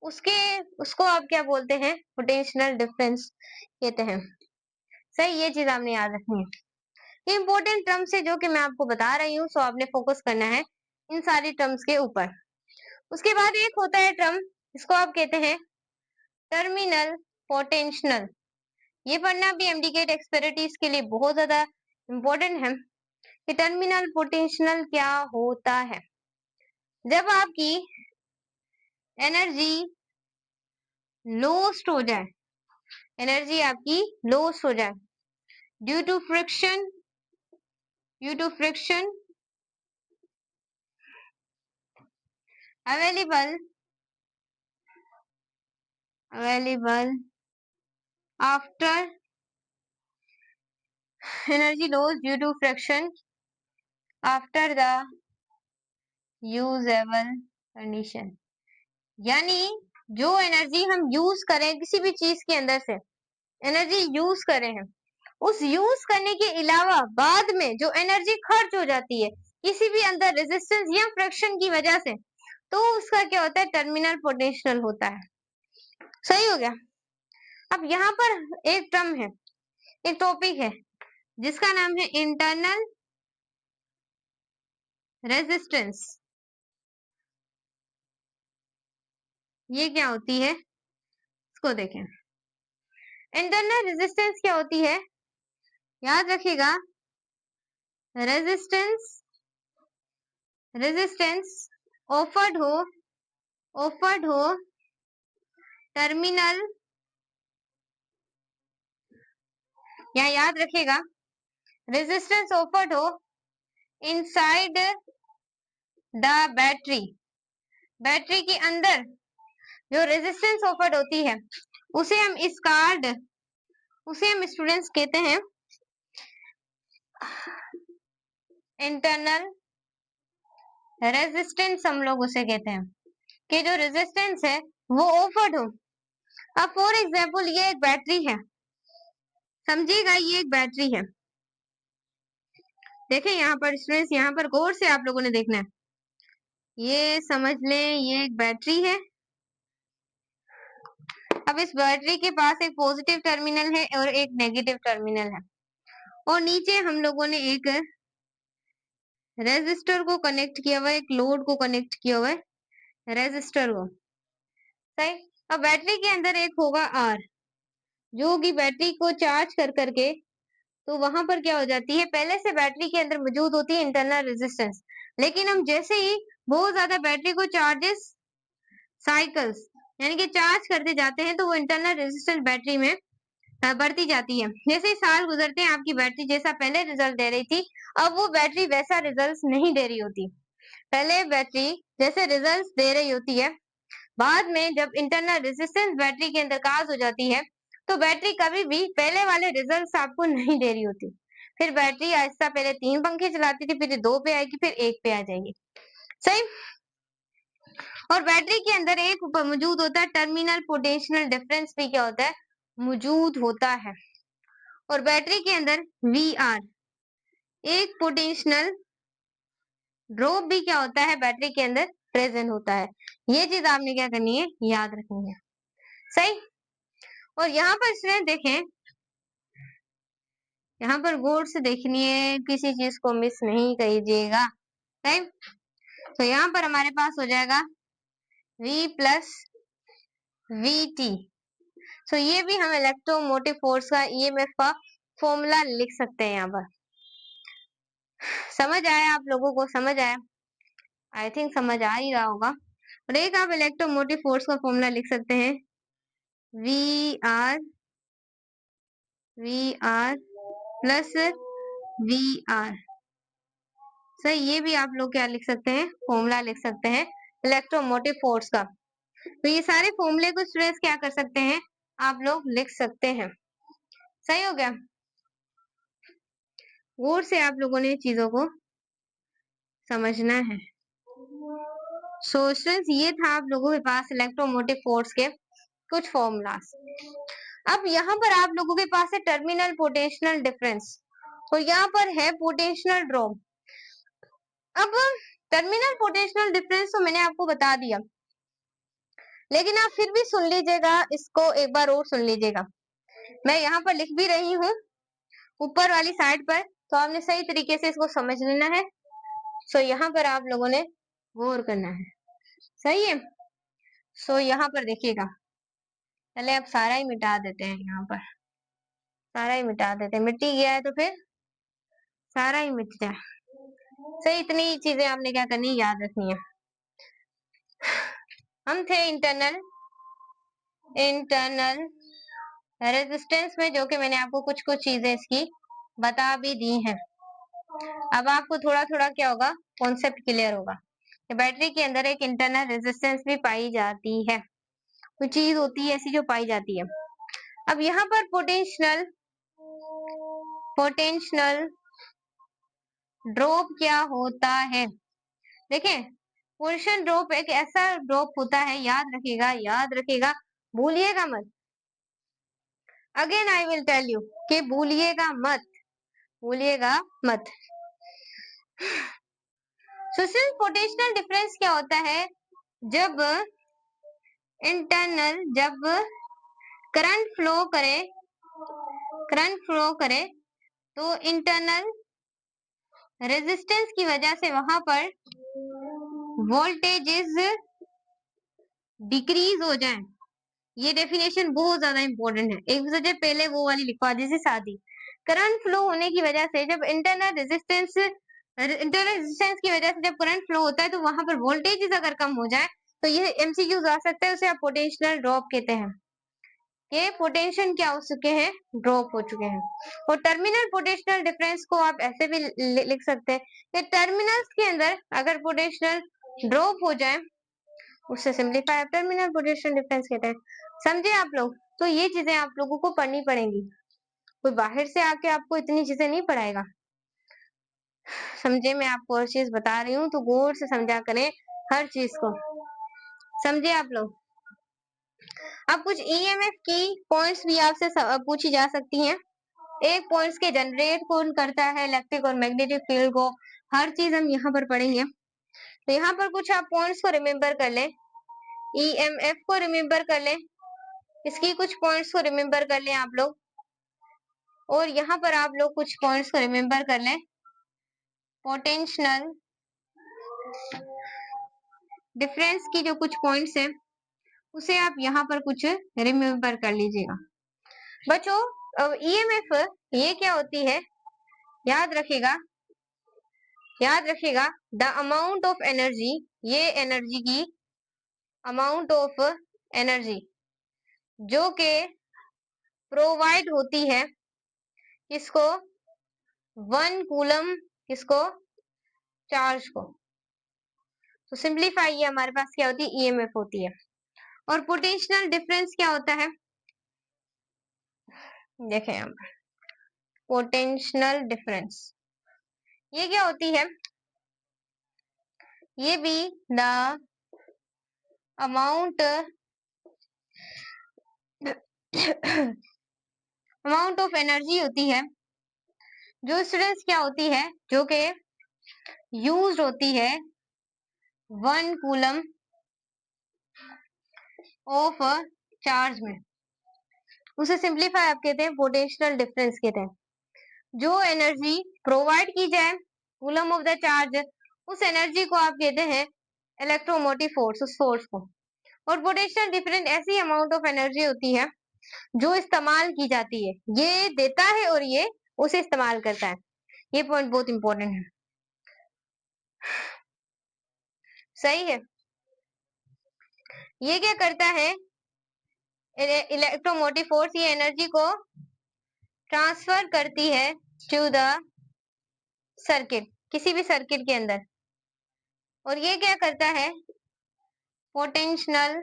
उसको आप क्या बोलते हैं? पोटेंशियल डिफरेंस कहते हैं। सही, ये चीज आपने याद रखनी है। इंपॉर्टेंट टर्म्स है जो कि मैं आपको बता रही हूँ, सो आपने फोकस करना है इन सारी टर्म्स के ऊपर। उसके बाद एक होता है टर्म, इसको आप कहते हैं टर्मिनल पोटेंशियल। ये पढ़ना भी एमडीकेट एक्सपेरिटीज के लिए बहुत ज्यादा इंपॉर्टेंट है कि टर्मिनल पोटेंशियल क्या होता है। जब आपकी एनर्जी लॉस्ट हो जाए, एनर्जी आपकी लॉस्ट हो जाए due to friction, available after energy loss due to friction after the usable condition। यानी जो एनर्जी हम यूज करें किसी भी चीज के अंदर से, एनर्जी यूज करें हैं, उस यूज करने के अलावा बाद में जो एनर्जी खर्च हो जाती है किसी भी अंदर रेजिस्टेंस या फ्रिक्शन की वजह से, तो उसका क्या होता है, टर्मिनल पोटेंशियल होता है। सही हो गया। अब यहाँ पर एक टर्म है, एक टॉपिक है जिसका नाम है इंटरनल रेजिस्टेंस। ये क्या होती है, इसको देखें। इंटरनल रेजिस्टेंस क्या होती है, याद रखिएगा, रेजिस्टेंस ऑफर्ड हो टर्मिनल, या याद रखिएगा, रेजिस्टेंस ऑफर्ड हो इनसाइड द बैटरी, बैटरी के अंदर जो रेजिस्टेंस ऑफर्ड होती है उसे हम स्टूडेंट्स कहते हैं इंटरनल रेजिस्टेंस। हम लोग उसे कहते हैं कि जो रेजिस्टेंस है वो ऑफर्ड हो। अब फॉर एग्जाम्पल ये एक बैटरी है, समझिएगा ये एक बैटरी है। देखें यहाँ पर स्टूडेंट्स, यहाँ पर गौर से आप लोगों ने देखना है, ये समझ लें ये एक बैटरी है। अब इस बैटरी के पास एक पॉजिटिव टर्मिनल है और एक नेगेटिव टर्मिनल है, और नीचे हम लोगों ने एक रेजिस्टर को कनेक्ट किया हुआ है, एक लोड को कनेक्ट किया हुआ है, रेजिस्टर को। सही। अब बैटरी के अंदर एक होगा आर, जो कि बैटरी को चार्ज कर करके, तो वहां पर क्या हो जाती है, पहले से बैटरी के अंदर मौजूद होती है इंटरनल रेजिस्टेंस, लेकिन हम जैसे ही बहुत ज्यादा बैटरी को चार्जेस साइकिल्स यानी कि चार्ज करते जाते हैं, तो वो इंटरनल रेजिस्टेंस बैटरी में बढ़ती जाती है। जैसे ही साल गुजरते हैं, आपकी बैटरी जैसा पहले रिजल्ट दे रही थी, अब वो बैटरी वैसा रिजल्ट नहीं दे रही होती। पहले बैटरी जैसे रिजल्ट दे रही होती है, बाद में जब इंटरनल रेजिस्टेंस बैटरी के अंदर काज हो जाती है, तो बैटरी कभी भी पहले वाले रिजल्ट्स आपको नहीं दे रही होती। फिर बैटरी आहिस्ता पहले 3 पंखे चलाती थी, फिर 2 पे आएगी, फिर 1 पे आ जाएगी। सही। और बैटरी के अंदर एक मौजूद होता है टर्मिनल पोटेंशियल डिफरेंस भी क्या होता है, मौजूद होता है। और बैटरी के अंदर VR एक पोटेंशियल ड्रॉप भी क्या होता है, बैटरी के अंदर प्रेजेंट होता है। ये चीज आपने क्या करनी है, याद रखनी है। सही। और यहाँ पर स्टूडेंट देखें, यहाँ पर गौर से देखनी है, किसी चीज को मिस नहीं कीजिएगा। सही। तो यहाँ पर हमारे पास हो जाएगा V प्लस VT। सो ये भी हम इलेक्ट्रोमोटिव फोर्स का EMF का फॉर्मूला लिख सकते हैं। यहाँ पर समझ आया आप लोगों को, समझ आया, आई थिंक समझ आ ही रहा होगा। और एक आप इलेक्ट्रोमोटिव फोर्स का फॉर्मूला लिख सकते हैं VR प्लस VR। सही। ये भी आप लोग क्या लिख सकते हैं, फॉर्मूला लिख सकते हैं इलेक्ट्रोमोटिव फोर्स का। तो ये सारे फॉर्मूले को स्टूडेंट्स क्या कर सकते हैं, आप लोग लिख सकते हैं। सही हो गया। गौर से आप लोगों ने चीजों को समझना है। सो स्टूडेंट्स, ये था आप लोगों के पास इलेक्ट्रोमोटिव फोर्स के कुछ फॉर्मूलास। अब यहाँ पर आप लोगों के पास है टर्मिनल पोटेंशियल डिफरेंस, और यहाँ पर है पोटेंशियल ड्रॉप। अब टर्मिनल पोटेंशियल डिफरेंस तो मैंने आपको बता दिया, लेकिन आप फिर भी सुन लीजिएगा, इसको एक बार और सुन लीजिएगा। मैं यहाँ पर लिख भी रही हूँ ऊपर वाली साइड पर, तो आपने सही तरीके से इसको समझ लेना है। सो यहाँ पर आप लोगों ने गौर करना है, सही है। सो यहाँ पर देखिएगा, पहले अब सारा ही मिटा देते हैं, यहाँ पर सारा ही मिटा देते हैं, मिट्टी गया है तो फिर सारा ही मिट जाए। सही, इतनी चीजें आपने क्या करनी है, याद रखनी है। हम थे इंटरनल रेजिस्टेंस में, जो कि मैंने आपको कुछ कुछ चीजें इसकी बता भी दी हैं। अब आपको थोड़ा थोड़ा क्या होगा, कॉन्सेप्ट क्लियर होगा कि बैटरी के अंदर एक इंटरनल रेजिस्टेंस भी पाई जाती है, कोई चीज होती है ऐसी जो पाई जाती है। अब यहाँ पर पोटेंशियल ड्रॉप क्या होता है, देखें। पोटेंशियल ड्रॉप एक ऐसा ड्रॉप होता है, याद रखिएगा, भूलिएगा मत। Again I will tell you कि भूलिएगा मत। सोशल पोटेंशियल डिफरेंस क्या होता है, जब करंट फ्लो करे तो इंटरनल रेजिस्टेंस की वजह से वहां पर वोल्टेजेस डिक्रीज हो जाए। ये डेफिनेशन बहुत ज्यादा इंपॉर्टेंट है, एक वजह पहले वो वाली लिखवा दीजिए साथ ही। करंट फ्लो होने की वजह से, जब इंटरनल रेजिस्टेंस की वजह से जब करंट फ्लो होता है तो वहां पर वोल्टेजेस अगर कम हो जाए तो ये एमसीक्यूज आ सकता है, उसे आप पोटेंशियल ड्रॉप कहते हैं। ये पोटेंशियल क्या हो चुके हैं, ड्रॉप हो चुके हैं। और टर्मिनल पोटेंशियल डिफरेंस को आप ऐसे भी लिख सकते हैं कि टर्मिनल्स के अंदर अगर पोटेंशियल ड्रॉप हो जाए, उससे सिंपलीफाई टर्मिनल पोटेंशियल डिफरेंस कहते हैं। समझे आप लोग? तो ये चीजें आप लोगों को पढ़नी पड़ेंगी, कोई बाहर से आके आपको इतनी चीजें नहीं पढ़ाएगा। समझे? मैं आपको हर चीज बता रही हूँ तो गौर से समझा करें हर चीज को, समझे आप लोग? अब कुछ ईएमएफ की पॉइंट्स भी आपसे पूछी जा सकती हैं। एक पॉइंट्स के जनरेट कौन करता है, इलेक्ट्रिक और मैग्नेटिक फील्ड को, हर चीज हम यहाँ पर पढ़ेंगे। तो यहाँ पर कुछ आप पॉइंट्स को रिमेम्बर कर लें, ईएमएफ को रिमेम्बर कर लें, इसकी कुछ पॉइंट्स को रिमेम्बर कर लें आप लोग, और यहाँ पर आप लोग कुछ पॉइंट्स को रिमेम्बर कर लें। पोटेंशियल डिफरेंस की जो कुछ पॉइंट्स हैं उसे आप यहाँ पर कुछ रिमेम्बर कर लीजिएगा। बच्चों, ईएमएफ ये क्या होती है, याद रखिएगा, द अमाउंट ऑफ एनर्जी, ये एनर्जी की अमाउंट ऑफ एनर्जी जो के प्रोवाइड होती है किसको, 1 कूलम, किसको, चार्ज को। तो सिंपलीफाई, ये हमारे पास क्या होती है, ईएमएफ होती है। और पोटेंशियल डिफरेंस क्या होता है, देखें हम, पोटेंशियल डिफरेंस ये क्या होती है, ये भी द अमाउंट ऑफ एनर्जी होती है जो स्टूडेंट्स क्या होती है, जो कि यूज होती है 1 कूलम ऑफ चार्ज में, उसे सिंपलीफाई आप कहते हैं पोटेंशियल डिफरेंस कहते हैं। जो एनर्जी प्रोवाइड की जाए कूलम ऑफ द चार्ज, उस एनर्जी को आप कहते हैं इलेक्ट्रोमोटिव फोर्स, उस फोर्स को। और पोटेंशियल डिफरेंस ऐसी अमाउंट ऑफ एनर्जी होती है जो इस्तेमाल की जाती है, ये देता है और ये उसे इस्तेमाल करता है। ये पॉइंट बहुत इंपॉर्टेंट है, सही है। ये क्या करता है, इलेक्ट्रोमोटिव फोर्स ये एनर्जी को ट्रांसफर करती है टू द सर्किट, किसी भी सर्किट के अंदर। और ये क्या करता है, पोटेंशियल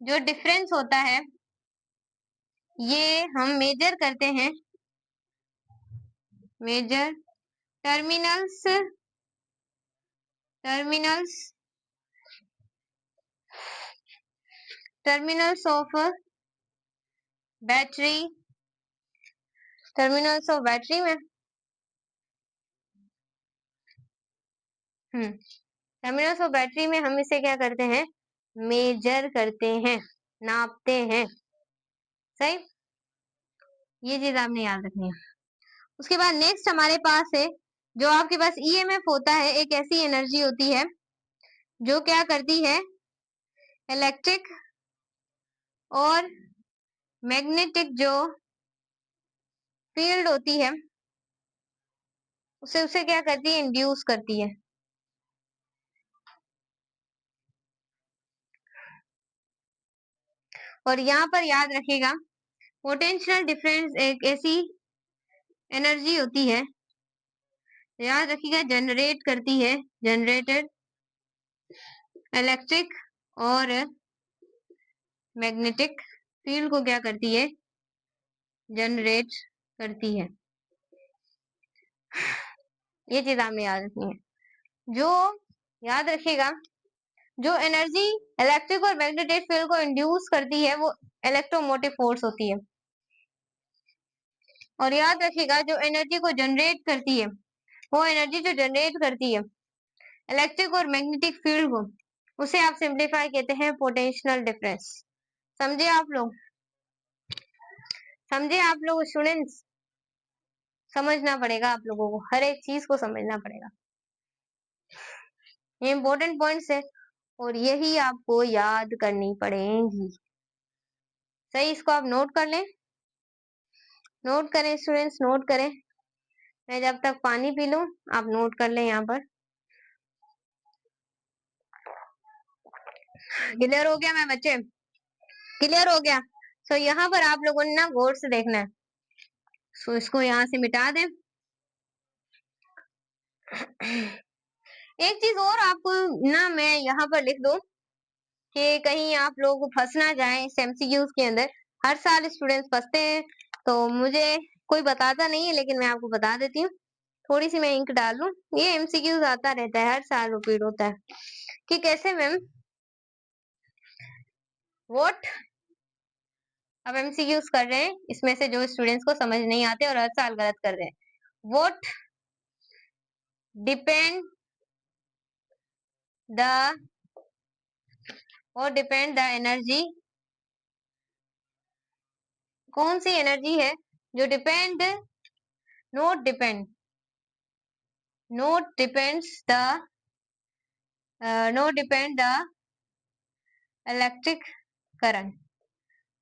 जो डिफरेंस होता है ये हम मेजर करते हैं, measure terminals of battery, terminals of battery में, टर्मिनल्स ऑफ बैटरी में हम इसे क्या करते हैं, मेजर करते हैं, नापते हैं, सही। ये चीज आपने याद रखनी है। उसके बाद नेक्स्ट हमारे पास है, जो आपके पास ईएमएफ होता है, एक ऐसी एनर्जी होती है जो क्या करती है, इलेक्ट्रिक और मैग्नेटिक जो फील्ड होती है उसे उसे क्या करती है, इंड्यूस करती है। और यहाँ पर याद रखिएगा, पोटेंशियल डिफरेंस एक ऐसी एनर्जी होती है, याद रखिएगा, जनरेट करती है, जनरेटेड इलेक्ट्रिक और मैग्नेटिक फील्ड को क्या करती है, जनरेट करती है। ये चीज आपने याद रखनी है। जो याद रखिएगा, जो एनर्जी इलेक्ट्रिक और मैग्नेटिक फील्ड को इंड्यूस करती है वो इलेक्ट्रोमोटिव फोर्स होती है। और याद रखिएगा, जो एनर्जी को जनरेट करती है, वो एनर्जी जो जनरेट करती है इलेक्ट्रिक और मैग्नेटिक फील्ड को, उसे आप सिंप्लीफाई कहते हैं पोटेंशियल डिफरेंस। समझे आप लोग? समझे आप लोग स्टूडेंट्स? समझना पड़ेगा आप लोगों को, हर एक चीज को समझना पड़ेगा। ये इंपॉर्टेंट पॉइंट्स है और यही आपको याद करनी पड़ेंगी। सही, इसको आप नोट कर लें, नोट करें स्टूडेंट्स, नोट करें। मैं जब तक पानी पी लूं आप नोट कर लें यहाँ पर। क्लियर हो गया मैं बच्चे? क्लियर हो गया? सो यहाँ पर आप लोगों ने ना गौर से देखना है। सो इसको यहाँ से मिटा दें। एक चीज और आपको ना मैं यहाँ पर लिख दूं कि कहीं आप लोग फंस ना जाए इस एमसीक्यूज के अंदर। हर साल स्टूडेंट्स फंसते हैं, तो मुझे कोई बताता नहीं है, लेकिन मैं आपको बता देती हूँ। थोड़ी सी मैं इंक डाल लूं। ये एमसीक्यूज आता रहता है, हर साल रिपीट होता है कि कैसे मैम, व्हाट, अब एमसीक्यूज कर रहे हैं, इसमें से जो स्टूडेंट्स को समझ नहीं आते और हर साल गलत कर रहे हैं। व्हाट डिपेंड द एनर्जी, कौन सी एनर्जी है जो depend, note depend, note depends the, note depend the electric current,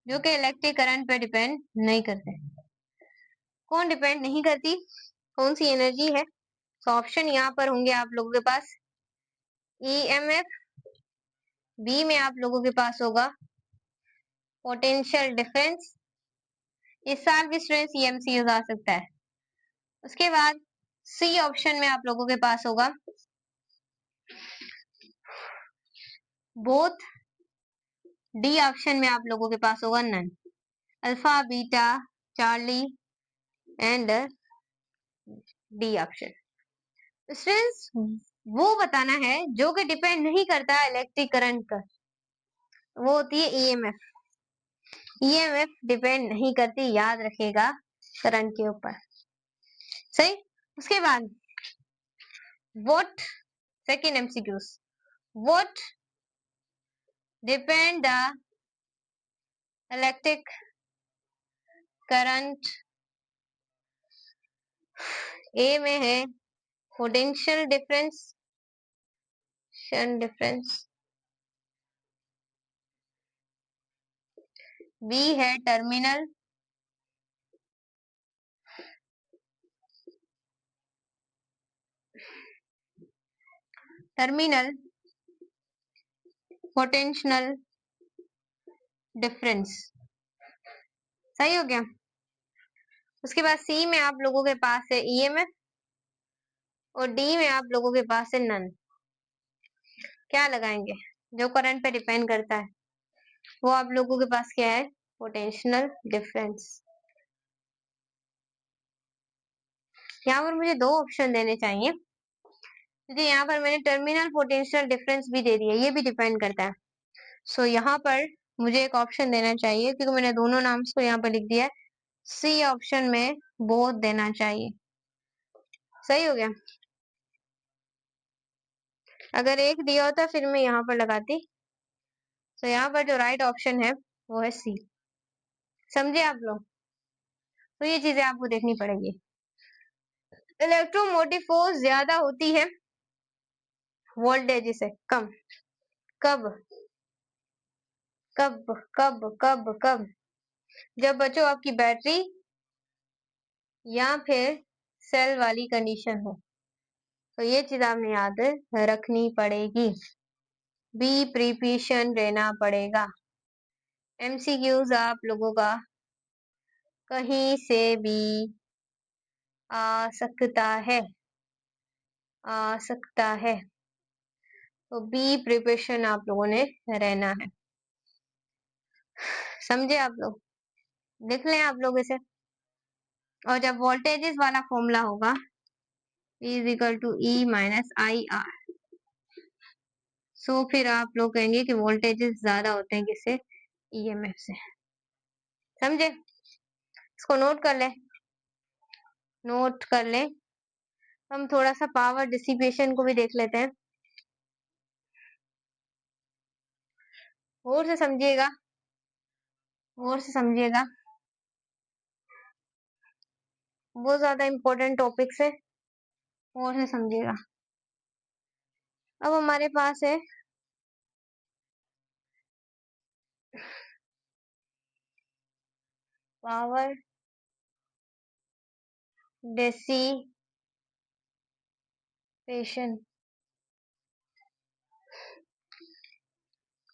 जो कि इलेक्ट्रिक करंट पे डिपेंड नहीं करते। कौन डिपेंड नहीं करती, कौन सी एनर्जी है? तो ऑप्शन यहाँ पर होंगे आप लोगों के पास, ईएमएफ, बी में आप लोगों के पास होगा पोटेंशियल डिफरेंस। इस साल भी स्टूडेंट्स एमसीक्यूज आ सकता है। उसके बाद सी ऑप्शन में आप लोगों के पास होगा बोथ, डी ऑप्शन में आप लोगों के पास होगा none, alpha beta charlie and D option. Students वो बताना है जो कि डिपेंड नहीं करता इलेक्ट्रिक करंट पर, वो होती है ईएमएफ। ईएमएफ डिपेंड नहीं करती, याद रखिएगा, करंट के ऊपर। सही। उसके बाद what, second MCQs, what depend the electric current, A में है पोटेंशियल डिफरेंस, डिफरेंस, बी है टर्मिनल, टर्मिनल पोटेंशियल डिफरेंस। सही हो गया? उसके बाद सी में आप लोगों के पास है ईएमएफ और डी में आप लोगों के पास है नन। क्या लगाएंगे? जो करंट पे डिपेंड करता है वो आप लोगों के पास क्या है, पोटेंशियल डिफरेंस। यहाँ पर मुझे दो ऑप्शन देने चाहिए, क्योंकि यहाँ पर मैंने टर्मिनल पोटेंशियल डिफरेंस भी दे दिया, ये भी डिपेंड करता है। सो यहाँ पर मुझे एक ऑप्शन देना चाहिए, क्योंकि मैंने दोनों नाम्स को यहाँ पर लिख दिया है। सी ऑप्शन में बोथ देना चाहिए। सही हो गया? अगर एक दिया होता फिर मैं यहाँ पर लगाती। तो यहाँ पर जो राइट ऑप्शन है वो है सी। समझे आप लोग? तो ये चीजें आपको देखनी पड़ेगी। इलेक्ट्रोमोटिव फोर्स ज्यादा होती है वोल्टेज से कम। कब कब कब कब कब? जब बच्चों आपकी बैटरी या फिर सेल वाली कंडीशन हो। तो ये चीज आपने याद रखनी पड़ेगी, बी प्रिपरेशन रहना पड़ेगा। एमसीक्यूज आप लोगों का कहीं से भी आ सकता है, आ सकता है। तो बी प्रिपरेशन आप लोगों ने रहना है। समझे आप लोग? लिख लें आप लोग इसे। और जब वोल्टेजेस वाला फॉर्मूला होगा E is equal to E minus I R, so फिर आप लोग कहेंगे कि वोल्टेजेस ज्यादा होते हैं किससे? ईएमएफ से। समझे? इसको नोट कर ले, नोट कर ले। हम थोड़ा सा पावर डिसिपेशन को भी देख लेते हैं, और से समझिएगा, और से समझिएगा। बहुत ज्यादा इम्पोर्टेंट टॉपिक्स है, और से समझिएगा। अब हमारे पास है power dissipation,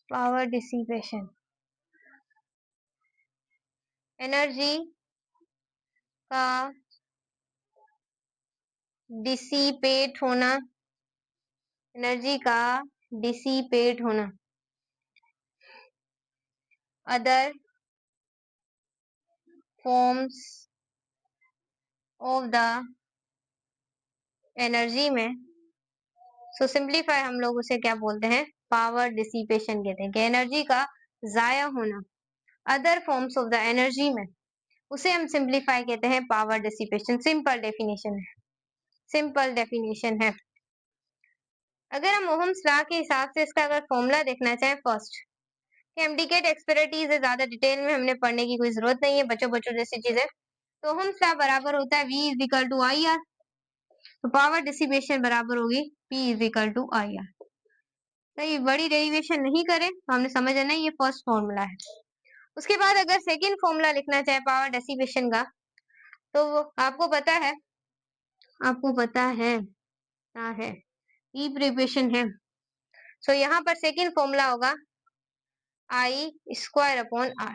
power dissipation, energy का डिसिपेट होना, एनर्जी का डिसिपेट होना other forms of the energy में। सो सिंप्लीफाई हम लोग उसे क्या बोलते हैं? पावर डिसिपेशन कहते हैं, कि एनर्जी का जाया होना other forms of the energy में, उसे हम सिंप्लीफाई कहते हैं पावर डिसिपेशन। सिंपल डेफिनेशन है, सिंपल डेफिनेशन है। अगर हम ओहम्स लॉ के हिसाब से इसका अगर फॉर्मूला देखना चाहें फर्स्ट, कि हम डिकेट एक्सपर्टीज है, ज्यादा डिटेल में हमने पढ़ने की कोई जरूरत नहीं है, बच्चों बच्चों जैसी चीज है। तो ओहम्स लॉ बराबर होता है V is equal to I R, तो पावर डिसिपेशन बराबर होगी P is equal to I R. तो ये बड़ी डेरिवेशन नहीं करें, तो हमने समझना है ये फर्स्ट फॉर्मूला है। उसके बाद अगर सेकंड फॉर्मूला लिखना चाहे पावर डेसिपेशन का, तो वो आपको पता है, आपको पता है क्या है? ई प्रिपरेशन है। सो यहाँ पर सेकंड फॉर्मूला होगा आई स्क्वायर अपॉन आर,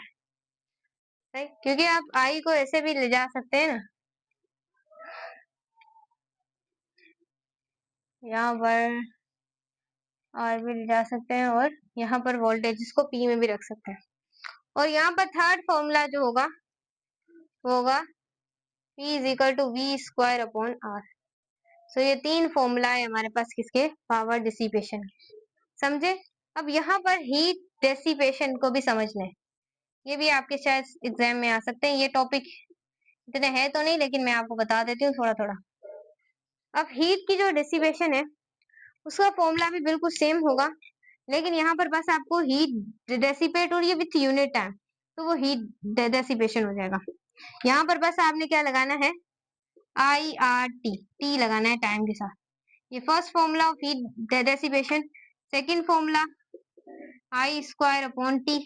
क्योंकि आप आई को ऐसे भी ले जा सकते हैं ना, यहाँ पर आर भी ले जा सकते हैं, और यहाँ पर वोल्टेज को पी में भी रख सकते हैं। और यहाँ पर थर्ड फॉर्मूला जो होगा वो होगा P is equal to V square upon R. So ये तीन फॉर्मूला है हमारे पास किसके? Power dissipation. समझे? अब यहाँ पर हीट डेसिपेशन को भी समझना है, ये भी आपके शायद एग्जाम में आ सकते हैं। ये टॉपिक इतने है तो नहीं, लेकिन मैं आपको बता देती हूँ थोड़ा थोड़ा। अब हीट की जो डिसिपेशन है उसका फॉर्मूला भी बिल्कुल सेम होगा, लेकिन यहाँ पर बस आपको हीट डेसिपेट हो रही है विथ यूनिट टाइम, तो वो हीट डेसिपेशन हो जाएगा। यहाँ पर बस आपने क्या लगाना है? आई आर टी, टी लगाना है टाइम के साथ। ये first formula of heat dissipation. Second formula I square upon T,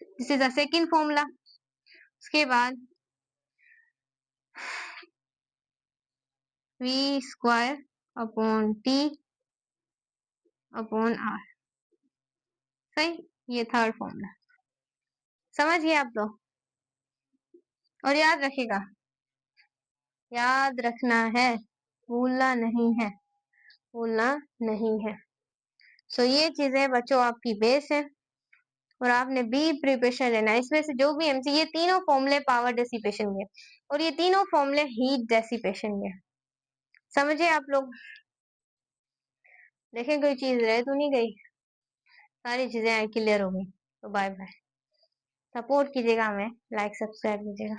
this is the second formula. उसके बाद V square upon T upon R. सही, ये थर्ड फॉर्मूला। समझ गए आप लोग? और याद रखिएगा, याद रखना है, भूलना नहीं है, भूलना नहीं है। सो ये चीजें बच्चों आपकी बेस है, और आपने बी प्रिपरेशन लेना है। इसमें से जो भी एमसी, ये तीनों फॉर्मूले पावर डेसिपेशन के, और ये तीनों फॉर्मूले हीट डेसिपेशन के। समझे आप लोग? देखें कोई चीज रह तो नहीं गई? सारी चीजें क्लियर हो गई। तो बाय बाय। सपोर्ट कीजिएगा हमें, लाइक सब्सक्राइब कीजिएगा।